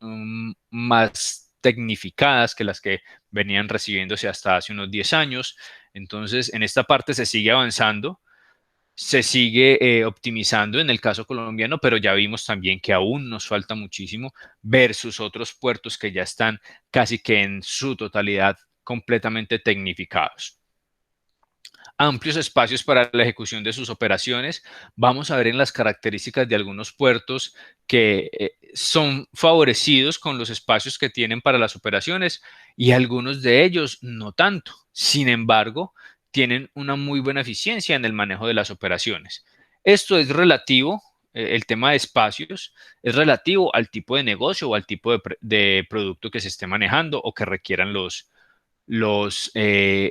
más tecnificadas que las que venían recibiéndose hasta hace unos 10 años. Entonces, en esta parte se sigue avanzando, se sigue optimizando en el caso colombiano, pero ya vimos también que aún nos falta muchísimo versus otros puertos que ya están casi que en su totalidad completamente tecnificados. Amplios espacios para la ejecución de sus operaciones. Vamos a ver en las características de algunos puertos que son favorecidos con los espacios que tienen para las operaciones y algunos de ellos no tanto. Sin embargo, tienen una muy buena eficiencia en el manejo de las operaciones. Esto es relativo, el tema de espacios, es relativo al tipo de negocio o al tipo de producto que se esté manejando o que requieran los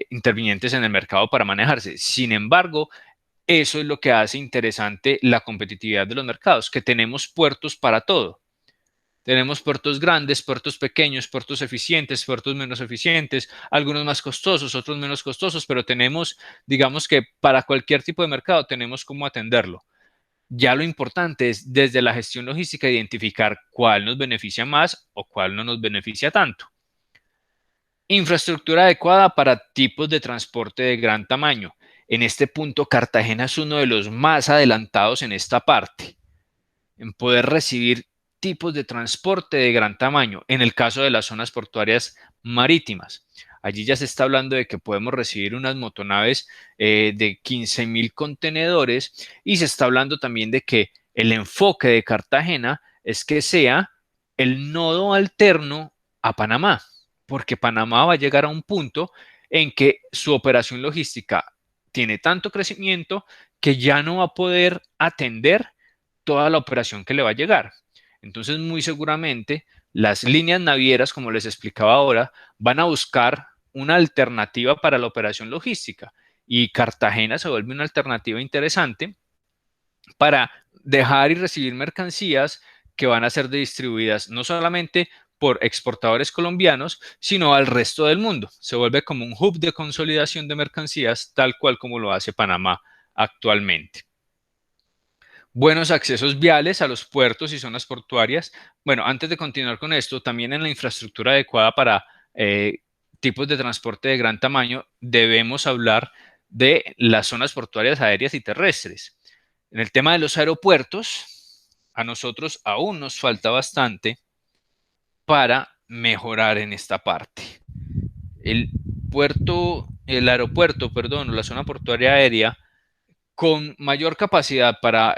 intervinientes en el mercado para manejarse. Sin embargo, eso es lo que hace interesante la competitividad de los mercados, que tenemos puertos para todo. Tenemos puertos grandes, puertos pequeños, puertos eficientes, puertos menos eficientes, algunos más costosos, otros menos costosos, pero tenemos, digamos que para cualquier tipo de mercado tenemos cómo atenderlo. Ya lo importante es desde la gestión logística identificar cuál nos beneficia más o cuál no nos beneficia tanto. Infraestructura adecuada para tipos de transporte de gran tamaño. En este punto, Cartagena es uno de los más adelantados en esta parte, en poder recibir tipos de transporte de gran tamaño, en el caso de las zonas portuarias marítimas. Allí ya se está hablando de que podemos recibir unas motonaves de 15.000 contenedores y se está hablando también de que el enfoque de Cartagena es que sea el nodo alterno a Panamá, porque Panamá va a llegar a un punto en que su operación logística tiene tanto crecimiento que ya no va a poder atender toda la operación que le va a llegar. Entonces, muy seguramente, las líneas navieras, como les explicaba ahora, van a buscar una alternativa para la operación logística y Cartagena se vuelve una alternativa interesante para dejar y recibir mercancías que van a ser distribuidas no solamente por exportadores colombianos, sino al resto del mundo. Se vuelve como un hub de consolidación de mercancías, tal cual como lo hace Panamá actualmente. Buenos accesos viales a los puertos y zonas portuarias. Bueno, antes de continuar con esto, también en la infraestructura adecuada para tipos de transporte de gran tamaño, debemos hablar de las zonas portuarias aéreas y terrestres. En el tema de los aeropuertos, a nosotros aún nos falta bastante para mejorar en esta parte. El aeropuerto, perdón, o la zona portuaria aérea con mayor capacidad para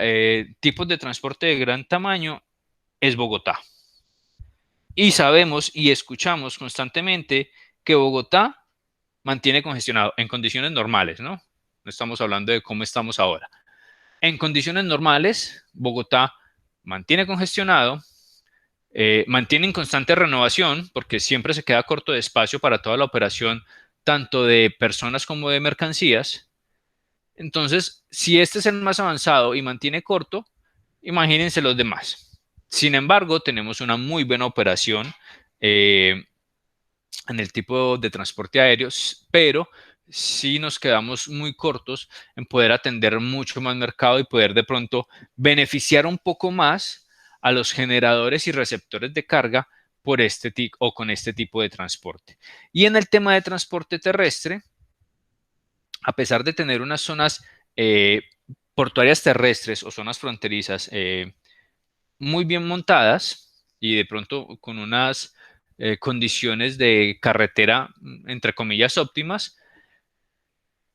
tipos de transporte de gran tamaño es Bogotá. Y sabemos y escuchamos constantemente que Bogotá mantiene congestionado en condiciones normales, ¿no? No estamos hablando de cómo estamos ahora. En condiciones normales, Bogotá mantiene congestionado, mantiene en constante renovación, porque siempre se queda corto de espacio para toda la operación, tanto de personas como de mercancías. Entonces, si este es el más avanzado y mantiene corto, imagínense los demás. Sin embargo, tenemos una muy buena operación en el tipo de transporte aéreo, pero sí nos quedamos muy cortos en poder atender mucho más mercado y poder de pronto beneficiar un poco más a los generadores y receptores de carga por o con este tipo de transporte. Y en el tema de transporte terrestre, a pesar de tener unas zonas portuarias terrestres o zonas fronterizas muy bien montadas y de pronto con unas condiciones de carretera, entre comillas, óptimas,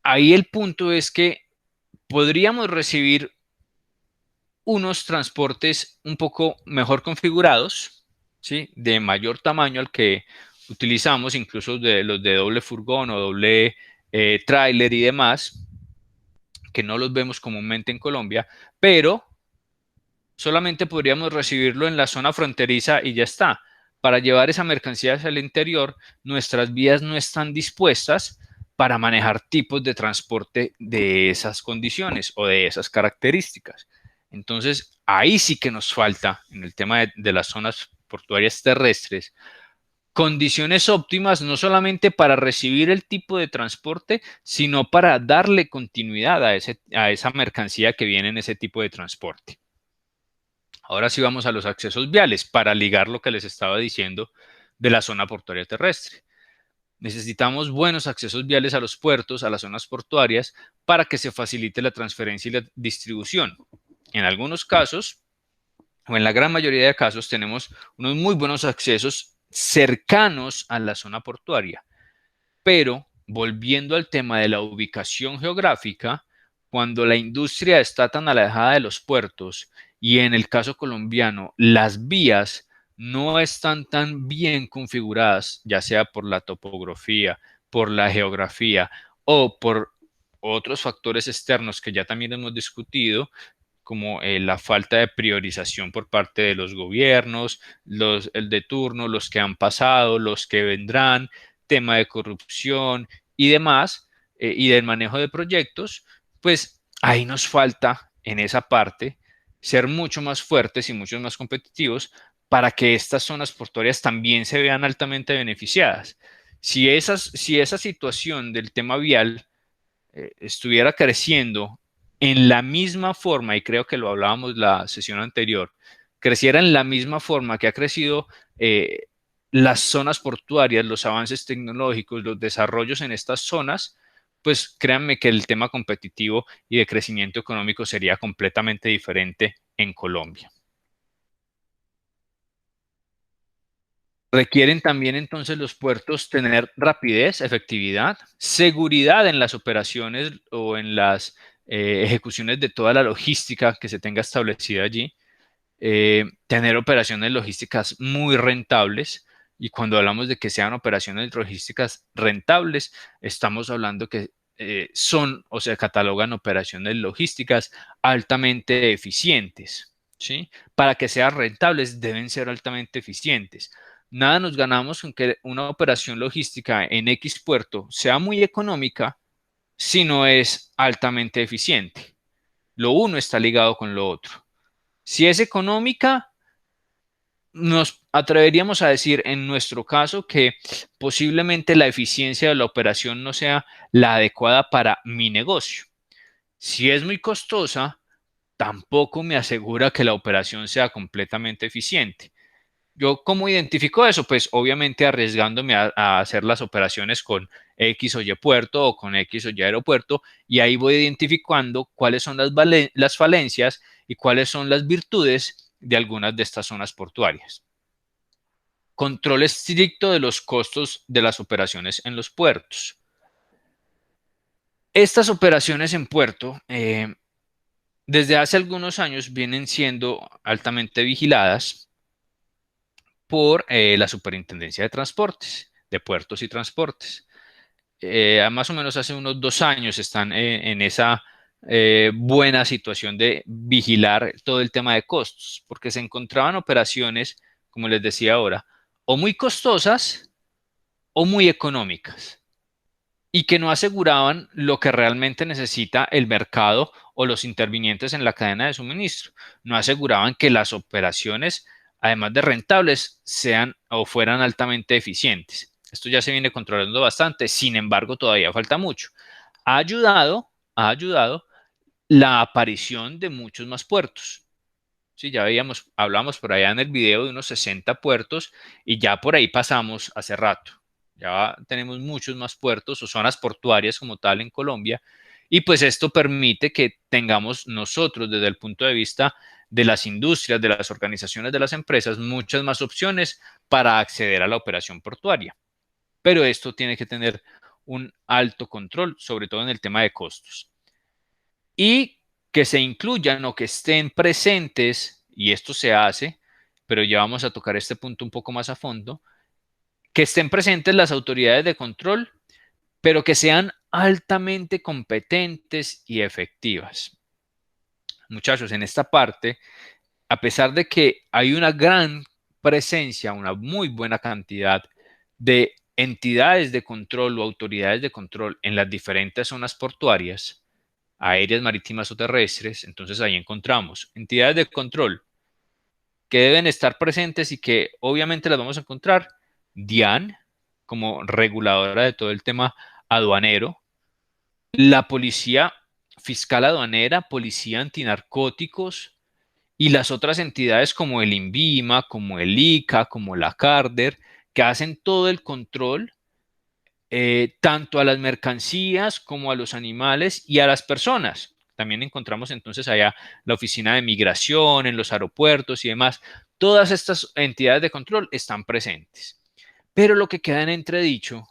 ahí el punto es que podríamos recibir unos transportes un poco mejor configurados, ¿sí? De mayor tamaño al que utilizamos, incluso de los de doble furgón o doble tráiler y demás, que no los vemos comúnmente en Colombia, pero solamente podríamos recibirlo en la zona fronteriza y ya está. Para llevar esa mercancía hacia el interior, nuestras vías no están dispuestas para manejar tipos de transporte de esas condiciones o de esas características. Entonces, ahí sí que nos falta, en el tema de las zonas portuarias terrestres, condiciones óptimas no solamente para recibir el tipo de transporte, sino para darle continuidad a esa mercancía que viene en ese tipo de transporte. Ahora sí vamos a los accesos viales para ligar lo que les estaba diciendo de la zona portuaria terrestre. Necesitamos buenos accesos viales a los puertos, a las zonas portuarias, para que se facilite la transferencia y la distribución. En algunos casos, o en la gran mayoría de casos, tenemos unos muy buenos accesos cercanos a la zona portuaria. Pero, volviendo al tema de la ubicación geográfica, cuando la industria está tan alejada de los puertos y en el caso colombiano las vías no están tan bien configuradas, ya sea por la topografía, por la geografía o por otros factores externos que ya también hemos discutido, como la falta de priorización por parte de los gobiernos, el de turno, los que han pasado, los que vendrán, tema de corrupción y demás, y del manejo de proyectos, pues ahí nos falta en esa parte ser mucho más fuertes y mucho más competitivos para que estas zonas portuarias también se vean altamente beneficiadas. Si esa situación del tema vial estuviera creciendo en la misma forma, y creo que lo hablábamos la sesión anterior, creciera en la misma forma que ha crecido las zonas portuarias, los avances tecnológicos, los desarrollos en estas zonas, pues créanme que el tema competitivo y de crecimiento económico sería completamente diferente en Colombia. Requieren también entonces los puertos tener rapidez, efectividad, seguridad en las operaciones o en las ejecuciones de toda la logística que se tenga establecida allí, tener operaciones logísticas muy rentables. Y cuando hablamos de que sean operaciones logísticas rentables, estamos hablando que son o se catalogan operaciones logísticas altamente eficientes, ¿sí? Para que sean rentables deben ser altamente eficientes. Nada nos ganamos con que una operación logística en X puerto sea muy económica si no es altamente eficiente. Lo uno está ligado con lo otro. Si es económica, nos atreveríamos a decir en nuestro caso que posiblemente la eficiencia de la operación no sea la adecuada para mi negocio. Si es muy costosa, tampoco me asegura que la operación sea completamente eficiente. ¿Yo cómo identifico eso? Pues obviamente arriesgándome a hacer las operaciones con X o Y puerto o con X o Y aeropuerto, y ahí voy identificando cuáles son las falencias y cuáles son las virtudes de algunas de estas zonas portuarias. Control estricto de los costos de las operaciones en los puertos. Estas operaciones en puerto, desde hace algunos años vienen siendo altamente vigiladas por la Superintendencia de Transportes, de Puertos y Transportes. Más o menos hace unos 2 años están en esa buena situación de vigilar todo el tema de costos, porque se encontraban operaciones, como les decía ahora, o muy costosas o muy económicas, y que no aseguraban lo que realmente necesita el mercado o los intervinientes en la cadena de suministro. No aseguraban que las operaciones, además de rentables, sean o fueran altamente eficientes. Esto ya se viene controlando bastante, sin embargo, todavía falta mucho. Ha ayudado la aparición de muchos más puertos. Sí, ya hablamos por allá en el video de unos 60 puertos y ya por ahí pasamos hace rato. Ya tenemos muchos más puertos o zonas portuarias como tal en Colombia, y pues esto permite que tengamos nosotros desde el punto de vista de las industrias, de las organizaciones, de las empresas, muchas más opciones para acceder a la operación portuaria. Pero esto tiene que tener un alto control, sobre todo en el tema de costos. y que se incluyan o que estén presentes, y esto se hace, pero ya vamos a tocar este punto un poco más a fondo, que estén presentes las autoridades de control, pero que sean altamente competentes y efectivas. Muchachos, en esta parte, a pesar de que hay una gran presencia, una muy buena cantidad de entidades de control o autoridades de control en las diferentes zonas portuarias, aéreas, marítimas o terrestres, entonces ahí encontramos entidades de control que deben estar presentes y que obviamente las vamos a encontrar. DIAN, como reguladora de todo el tema aduanero, la Policía Fiscal Aduanera, Policía Antinarcóticos y las otras entidades como el INVIMA, como el ICA, como la CARDER, que hacen todo el control tanto a las mercancías como a los animales y a las personas. También encontramos entonces allá la oficina de migración, en los aeropuertos y demás. Todas estas entidades de control están presentes. Pero lo que queda en entredicho,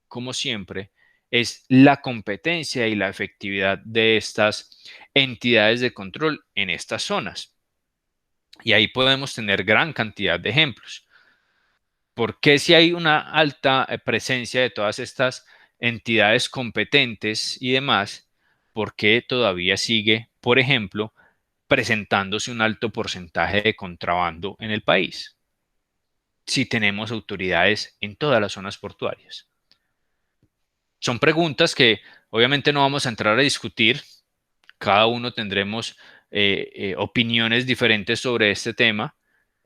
como siempre, es la competencia y la efectividad de estas entidades de control en estas zonas. Y ahí podemos tener gran cantidad de ejemplos. ¿Por qué si hay una alta presencia de todas estas entidades competentes y demás, por qué todavía sigue, por ejemplo, presentándose un alto porcentaje de contrabando en el país? Si tenemos autoridades en todas las zonas portuarias. Son preguntas que obviamente no vamos a entrar a discutir. Cada uno tendremos opiniones diferentes sobre este tema.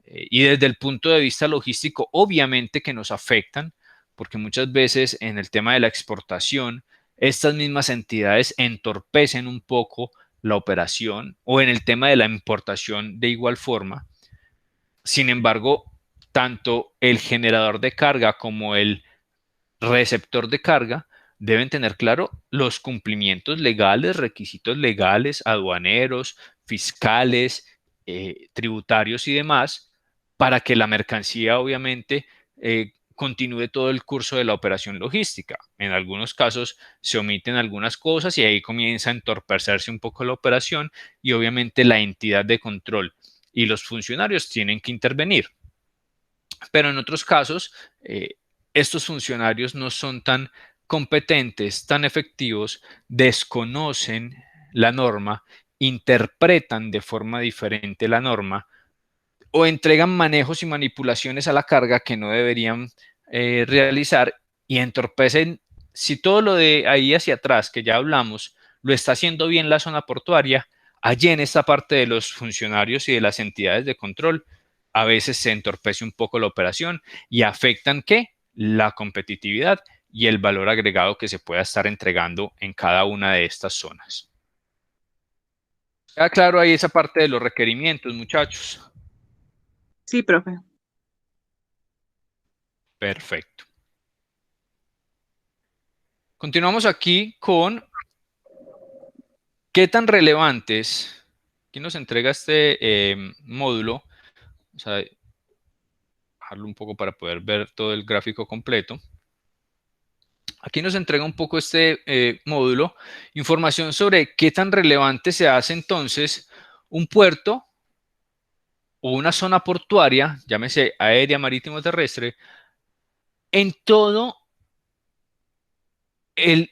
Y desde el punto de vista logístico, obviamente que nos afectan, porque muchas veces en el tema de la exportación, estas mismas entidades entorpecen un poco la operación, o en el tema de la importación de igual forma. Sin embargo, tanto el generador de carga como el receptor de carga deben tener claro los cumplimientos legales, requisitos legales, aduaneros, fiscales, tributarios y demás, para que la mercancía obviamente continúe todo el curso de la operación logística. En algunos casos se omiten algunas cosas y ahí comienza a entorpecerse un poco la operación y obviamente la entidad de control y los funcionarios tienen que intervenir. Pero en otros casos, estos funcionarios no son tan competentes, tan efectivos, desconocen la norma, interpretan de forma diferente la norma o entregan manejos y manipulaciones a la carga que no deberían realizar y entorpecen. Si todo lo de ahí hacia atrás que ya hablamos lo está haciendo bien la zona portuaria, allí en esta parte de los funcionarios y de las entidades de control a veces se entorpece un poco la operación y afectan ¿qué? La competitividad y el valor agregado que se pueda estar entregando en cada una de estas zonas. ¿Queda claro ahí esa parte de los requerimientos, muchachos?
Sí, profe.
Perfecto. Continuamos aquí con qué tan relevantes. Aquí nos entrega este módulo. Vamos a bajarlo un poco para poder ver todo el gráfico completo. Aquí nos entrega un poco este módulo, información sobre qué tan relevante se hace entonces un puerto o una zona portuaria, llámese aérea, marítimo o terrestre, en todo el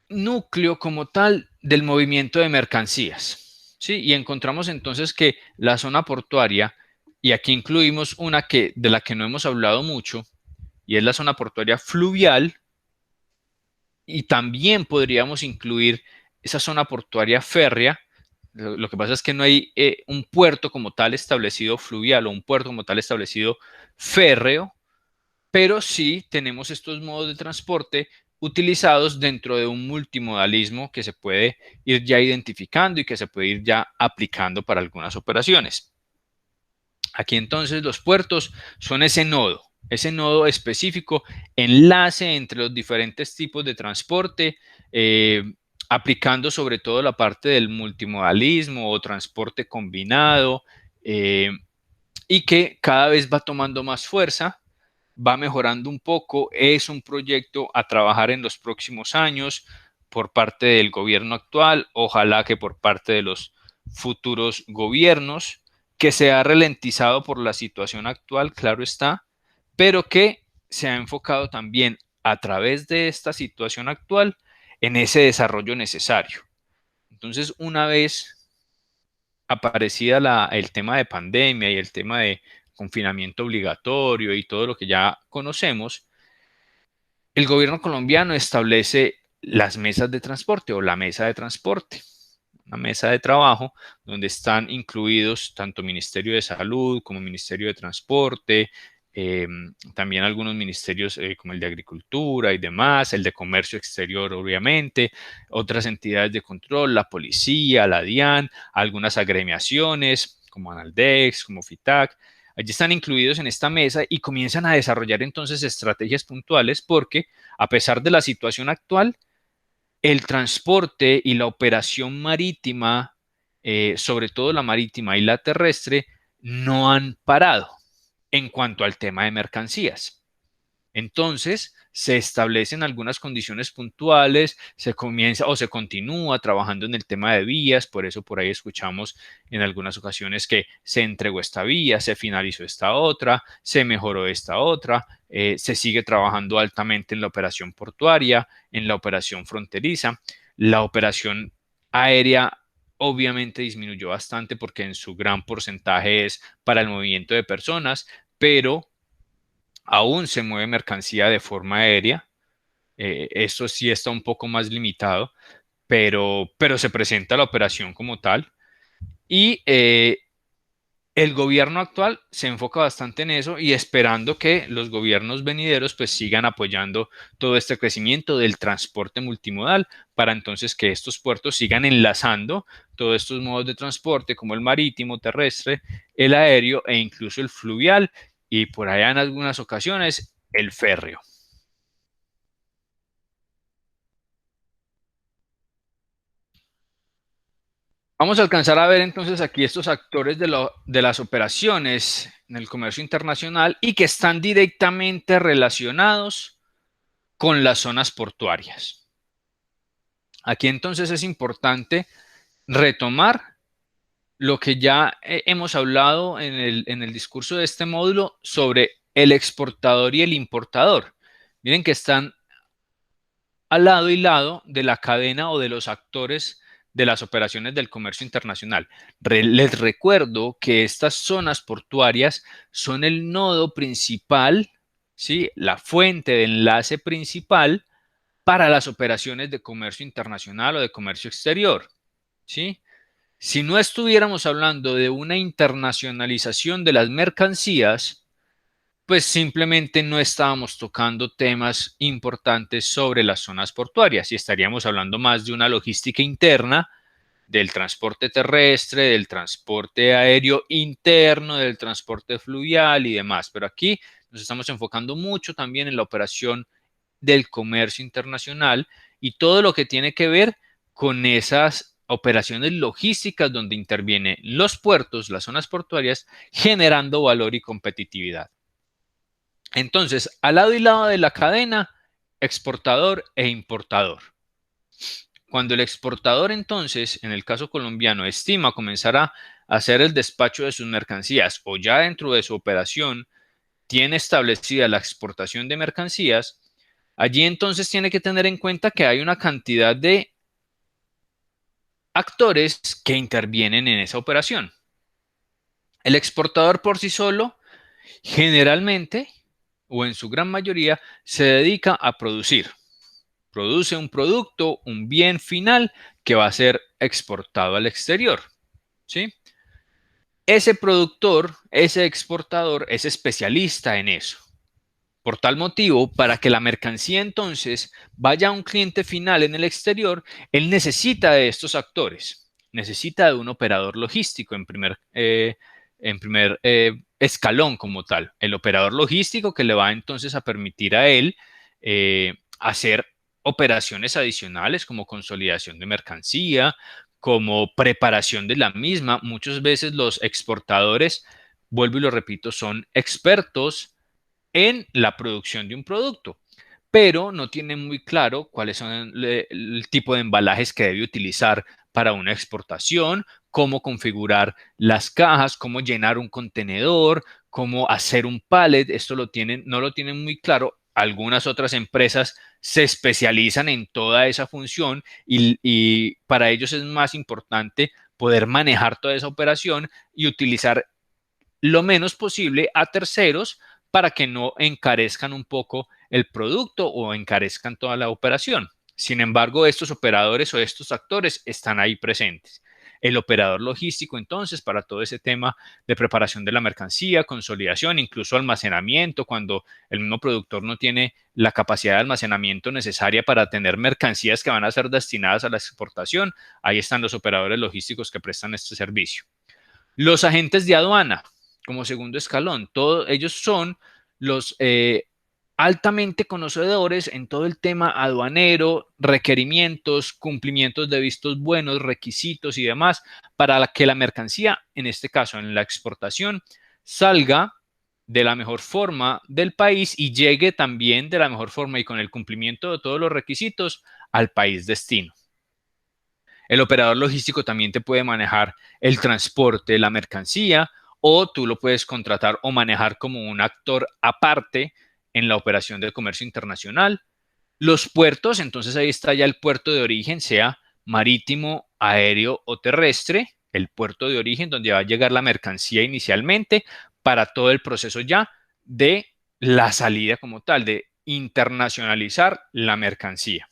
núcleo como tal del movimiento de mercancías. ¿Sí? Y encontramos entonces que la zona portuaria, y aquí incluimos una de la que no hemos hablado mucho, y es la zona portuaria fluvial, y también podríamos incluir esa zona portuaria férrea. Lo que pasa es que no hay un puerto como tal establecido fluvial o un puerto como tal establecido férreo, pero sí tenemos estos modos de transporte utilizados dentro de un multimodalismo que se puede ir ya identificando y que se puede ir ya aplicando para algunas operaciones. Aquí entonces los puertos son ese nodo específico, enlace entre los diferentes tipos de transporte, aplicando sobre todo la parte del multimodalismo o transporte combinado, y que cada vez va tomando más fuerza, va mejorando un poco, es un proyecto a trabajar en los próximos años, por parte del gobierno actual, ojalá que por parte de los futuros gobiernos, que se ha ralentizado por la situación actual, claro está, pero que se ha enfocado también a través de esta situación actual en ese desarrollo necesario. Entonces, una vez aparecida el tema de pandemia y el tema de confinamiento obligatorio y todo lo que ya conocemos, el gobierno colombiano establece las mesas de transporte o la mesa de transporte, una mesa de trabajo donde están incluidos tanto Ministerio de Salud como Ministerio de Transporte, también algunos ministerios como el de Agricultura y demás, el de Comercio Exterior obviamente, otras entidades de control, la policía, la DIAN, algunas agremiaciones como Analdex, como FITAC. Allí están incluidos en esta mesa y comienzan a desarrollar entonces estrategias puntuales porque a pesar de la situación actual, el transporte y la operación marítima, sobre todo la marítima y la terrestre, no han parado en cuanto al tema de mercancías. Entonces, se establecen algunas condiciones puntuales, se comienza o se continúa trabajando en el tema de vías, por eso por ahí escuchamos en algunas ocasiones que se entregó esta vía, se finalizó esta otra, se mejoró esta otra, se sigue trabajando altamente en la operación portuaria, en la operación fronteriza, la operación aérea obviamente disminuyó bastante porque en su gran porcentaje es para el movimiento de personas, pero aún se mueve mercancía de forma aérea. Esto sí está un poco más limitado, pero se presenta la operación como tal. Y el gobierno actual se enfoca bastante en eso y esperando que los gobiernos venideros pues sigan apoyando todo este crecimiento del transporte multimodal para entonces que estos puertos sigan enlazando todos estos modos de transporte como el marítimo, terrestre, el aéreo e incluso el fluvial y por allá en algunas ocasiones el férreo. Vamos a alcanzar a ver entonces aquí estos actores de las operaciones en el comercio internacional y que están directamente relacionados con las zonas portuarias. Aquí entonces es importante retomar lo que ya hemos hablado en el discurso de este módulo sobre el exportador y el importador. Miren que están al lado y lado de la cadena o de los actores de las operaciones del comercio internacional. Les recuerdo que estas zonas portuarias son el nodo principal, ¿sí? La fuente de enlace principal para las operaciones de comercio internacional o de comercio exterior, ¿sí? Si no estuviéramos hablando de una internacionalización de las mercancías, pues simplemente no estábamos tocando temas importantes sobre las zonas portuarias y estaríamos hablando más de una logística interna del transporte terrestre, del transporte aéreo interno, del transporte fluvial y demás. Pero aquí nos estamos enfocando mucho también en la operación del comercio internacional y todo lo que tiene que ver con esas operaciones logísticas donde intervienen los puertos, las zonas portuarias, generando valor y competitividad. Entonces, al lado y lado de la cadena, exportador e importador. Cuando el exportador entonces, en el caso colombiano, estima comenzar a hacer el despacho de sus mercancías o ya dentro de su operación tiene establecida la exportación de mercancías, allí entonces tiene que tener en cuenta que hay una cantidad de actores que intervienen en esa operación. El exportador por sí solo generalmente o en su gran mayoría se dedica a producir. Produce un producto, un bien final que va a ser exportado al exterior, ¿sí? Ese productor, ese exportador es especialista en eso. Por tal motivo, para que la mercancía entonces vaya a un cliente final en el exterior, él necesita de estos actores, necesita de un operador logístico en primer escalón como tal. El operador logístico que le va entonces a permitir a él hacer operaciones adicionales como consolidación de mercancía, como preparación de la misma. Muchas veces los exportadores, vuelvo y lo repito, son expertos en la producción de un producto, pero no tiene muy claro cuáles son el tipo de embalajes que debe utilizar para una exportación, cómo configurar las cajas, cómo llenar un contenedor, cómo hacer un pallet. Esto no lo tienen muy claro. Algunas otras empresas se especializan en toda esa función y para ellos es más importante poder manejar toda esa operación y utilizar lo menos posible a terceros para que no encarezcan un poco el producto o encarezcan toda la operación. Sin embargo, estos operadores o estos actores están ahí presentes. El operador logístico, entonces, para todo ese tema de preparación de la mercancía, consolidación, incluso almacenamiento, cuando el mismo productor no tiene la capacidad de almacenamiento necesaria para tener mercancías que van a ser destinadas a la exportación, ahí están los operadores logísticos que prestan este servicio. Los agentes de aduana, como segundo escalón, todos ellos son los altamente conocedores en todo el tema aduanero, requerimientos, cumplimientos de vistos buenos, requisitos y demás, para que la mercancía, en este caso en la exportación, salga de la mejor forma del país y llegue también de la mejor forma y con el cumplimiento de todos los requisitos al país destino. El operador logístico también te puede manejar el transporte de la mercancía o tú lo puedes contratar o manejar como un actor aparte en la operación de comercio internacional. Los puertos, entonces ahí está ya el puerto de origen, sea marítimo, aéreo o terrestre, el puerto de origen donde va a llegar la mercancía inicialmente para todo el proceso ya de la salida como tal, de internacionalizar la mercancía.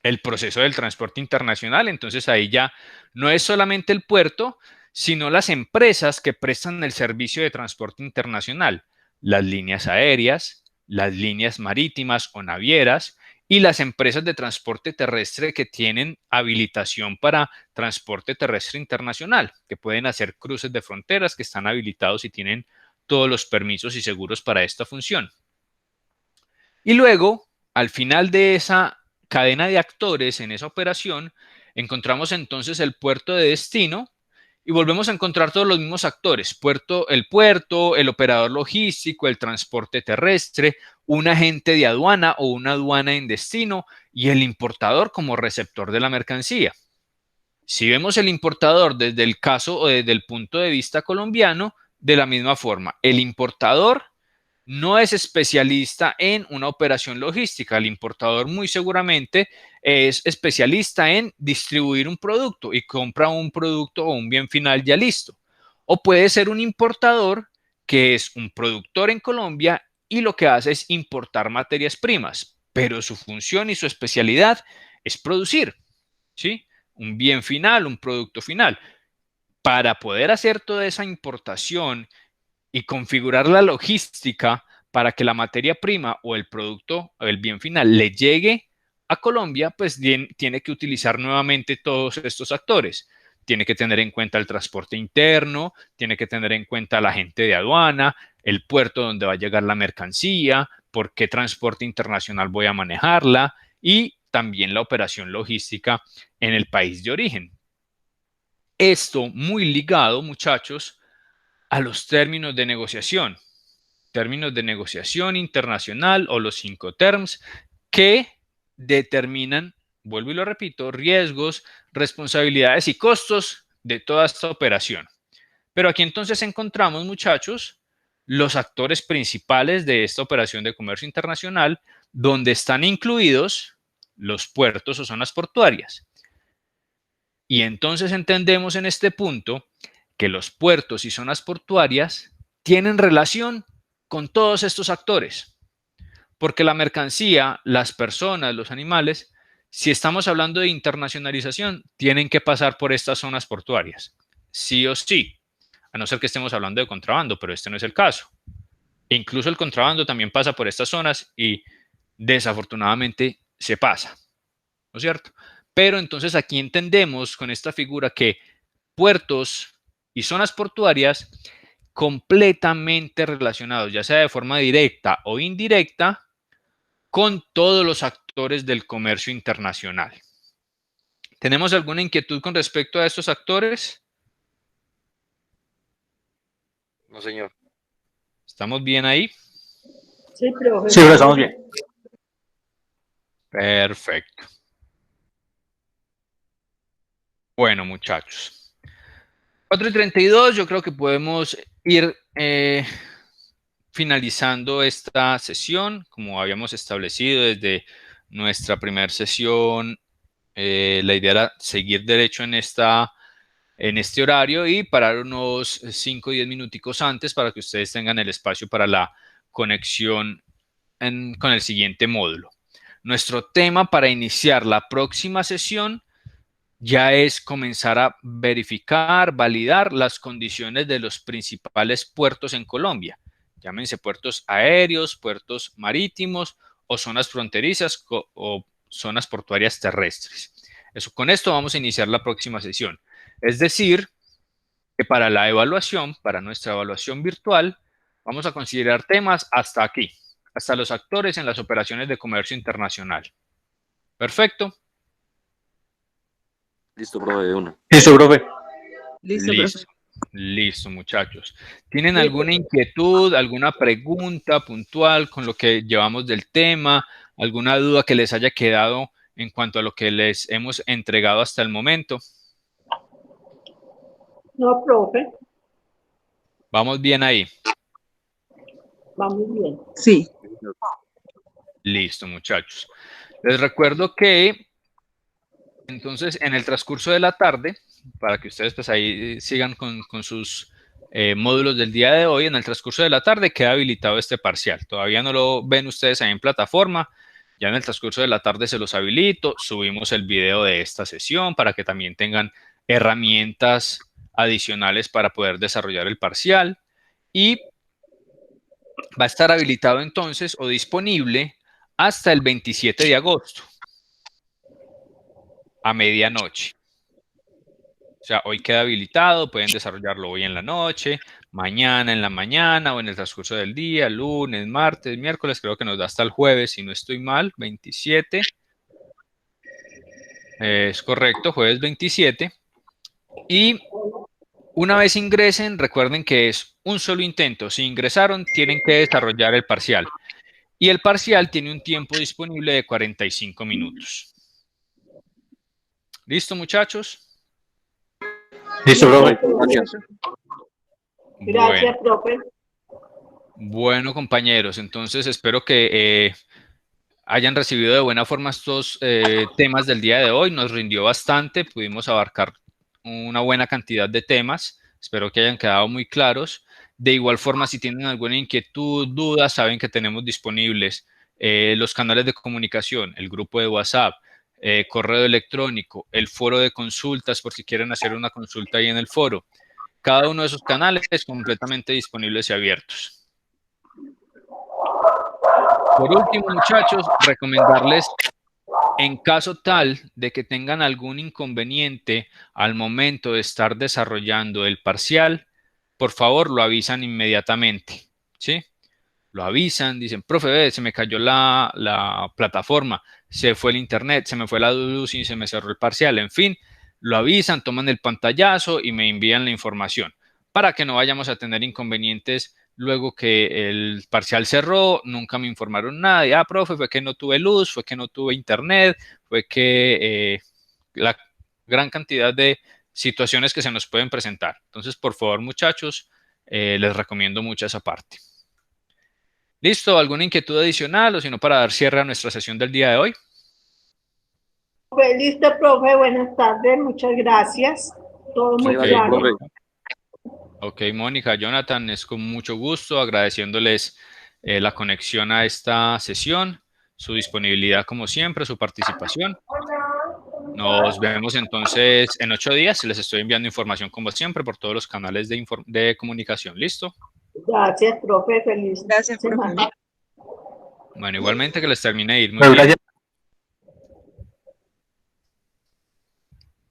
El proceso del transporte internacional, entonces ahí ya no es solamente el puerto, sino las empresas que prestan el servicio de transporte internacional, las líneas aéreas, las líneas marítimas o navieras y las empresas de transporte terrestre que tienen habilitación para transporte terrestre internacional, que pueden hacer cruces de fronteras, que están habilitados y tienen todos los permisos y seguros para esta función. Y luego, al final de esa cadena de actores en esa operación, encontramos entonces el puerto de destino y volvemos a encontrar todos los mismos actores, el puerto, el operador logístico, el transporte terrestre, un agente de aduana o una aduana en destino y el importador como receptor de la mercancía. Si vemos el importador desde el caso o desde el punto de vista colombiano, de la misma forma, el importador no es especialista en una operación logística. El importador muy seguramente es especialista en distribuir un producto y compra un producto o un bien final ya listo. O puede ser un importador que es un productor en Colombia y lo que hace es importar materias primas, pero su función y su especialidad es producir, ¿sí? Un bien final, un producto final. Para poder hacer toda esa importación y configurar la logística para que la materia prima o el producto o el bien final le llegue a Colombia, pues tiene que utilizar nuevamente todos estos actores. Tiene que tener en cuenta el transporte interno, tiene que tener en cuenta la gente de aduana, el puerto donde va a llegar la mercancía, por qué transporte internacional voy a manejarla y también la operación logística en el país de origen. Esto muy ligado, muchachos, a los términos de negociación internacional o los 5 terms que determinan, vuelvo y lo repito, riesgos, responsabilidades y costos de toda esta operación. Pero aquí entonces encontramos, muchachos, los actores principales de esta operación de comercio internacional, donde están incluidos los puertos o zonas portuarias. Y entonces entendemos en este punto que los puertos y zonas portuarias tienen relación con todos estos actores, porque la mercancía, las personas, los animales, si estamos hablando de internacionalización, tienen que pasar por estas zonas portuarias, sí o sí, a no ser que estemos hablando de contrabando, pero este no es el caso. E incluso el contrabando también pasa por estas zonas y desafortunadamente se pasa, ¿no es cierto? Pero entonces aquí entendemos con esta figura que puertos y zonas portuarias completamente relacionados, ya sea de forma directa o indirecta, con todos los actores del comercio internacional. ¿Tenemos alguna inquietud con respecto a estos actores?
No, señor.
¿Estamos bien ahí?
Sí, profe.
Sí, pero estamos bien.
Perfecto. Bueno, muchachos. 4:32, yo creo que podemos ir finalizando esta sesión, como habíamos establecido desde nuestra primera sesión. La idea era seguir derecho en este horario y parar unos 5 o 10 minuticos antes para que ustedes tengan el espacio para la conexión con el siguiente módulo. Nuestro tema para iniciar la próxima sesión ya es comenzar a verificar, validar las condiciones de los principales puertos en Colombia. Llámense puertos aéreos, puertos marítimos o zonas fronterizas o zonas portuarias terrestres. Con esto vamos a iniciar la próxima sesión. Es decir, que para la evaluación, para nuestra evaluación virtual, vamos a considerar temas hasta aquí, hasta los actores en las operaciones de comercio internacional. Perfecto.
Listo, profe, de una.
Listo, profe.
Listo.
Listo, muchachos. ¿Tienen alguna inquietud, alguna pregunta puntual con lo que llevamos del tema? ¿Alguna duda que les haya quedado en cuanto a lo que les hemos entregado hasta el momento?
No, profe,
¿Vamos bien ahí?
vamos bien.
Sí.
Listo, muchachos. Les recuerdo que entonces en el transcurso de la tarde, para que ustedes pues ahí sigan con sus módulos del día de hoy, en el transcurso de la tarde queda habilitado este parcial. Todavía no lo ven ustedes ahí en plataforma. Ya en el transcurso de la tarde se los habilito. Subimos el video de esta sesión para que también tengan herramientas adicionales para poder desarrollar el parcial. Y va a estar habilitado entonces o disponible hasta el 27 de agosto. A medianoche. O sea, hoy queda habilitado, pueden desarrollarlo hoy en la noche, mañana en la mañana o en el transcurso del día, lunes, martes, miércoles, creo que nos da hasta el jueves, si no estoy mal, 27. Es correcto, jueves 27. Y una vez ingresen, recuerden que es un solo intento. Si ingresaron, tienen que desarrollar el parcial. Y el parcial tiene un tiempo disponible de 45 minutos. ¿Listo, muchachos?
Listo, profe.
Gracias.
Gracias, profe.
Bueno, compañeros, entonces espero que hayan recibido de buena forma estos temas del día de hoy. Nos rindió bastante, pudimos abarcar una buena cantidad de temas. Espero que hayan quedado muy claros. De igual forma, si tienen alguna inquietud, duda, saben que tenemos disponibles los canales de comunicación, el grupo de WhatsApp, correo electrónico, el foro de consultas por si quieren hacer una consulta ahí en el foro. Cada uno de esos canales es completamente disponibles y abiertos. Por último, muchachos, recomendarles, en caso tal de que tengan algún inconveniente al momento de estar desarrollando el parcial, por favor, lo avisan inmediatamente, ¿sí? Lo avisan, dicen, profe, se me cayó la plataforma, se fue el internet, se me fue la luz y se me cerró el parcial, en fin, lo avisan, toman el pantallazo y me envían la información para que no vayamos a tener inconvenientes luego que el parcial cerró, nunca me informaron nada, y, profe, fue que no tuve luz, fue que no tuve internet, fue que la gran cantidad de situaciones que se nos pueden presentar. Entonces, por favor, muchachos, les recomiendo mucho esa parte. ¿Listo? ¿Alguna inquietud adicional o si no para dar cierre a nuestra sesión del día de hoy?
Listo, profe. Buenas tardes. Muchas gracias. Todo muy
Vale,
claro.
profe.
Ok, Mónica, Jonathan, es con mucho gusto agradeciéndoles la conexión a esta sesión, su disponibilidad como siempre, su participación. Nos vemos entonces en 8 días. Les estoy enviando información como siempre por todos los canales de comunicación. ¿Listo?
Gracias, profe. Feliz
Gracias, profe.
semana.
Bueno, igualmente que les termine de ir muy
Bueno,
bien.
gracias.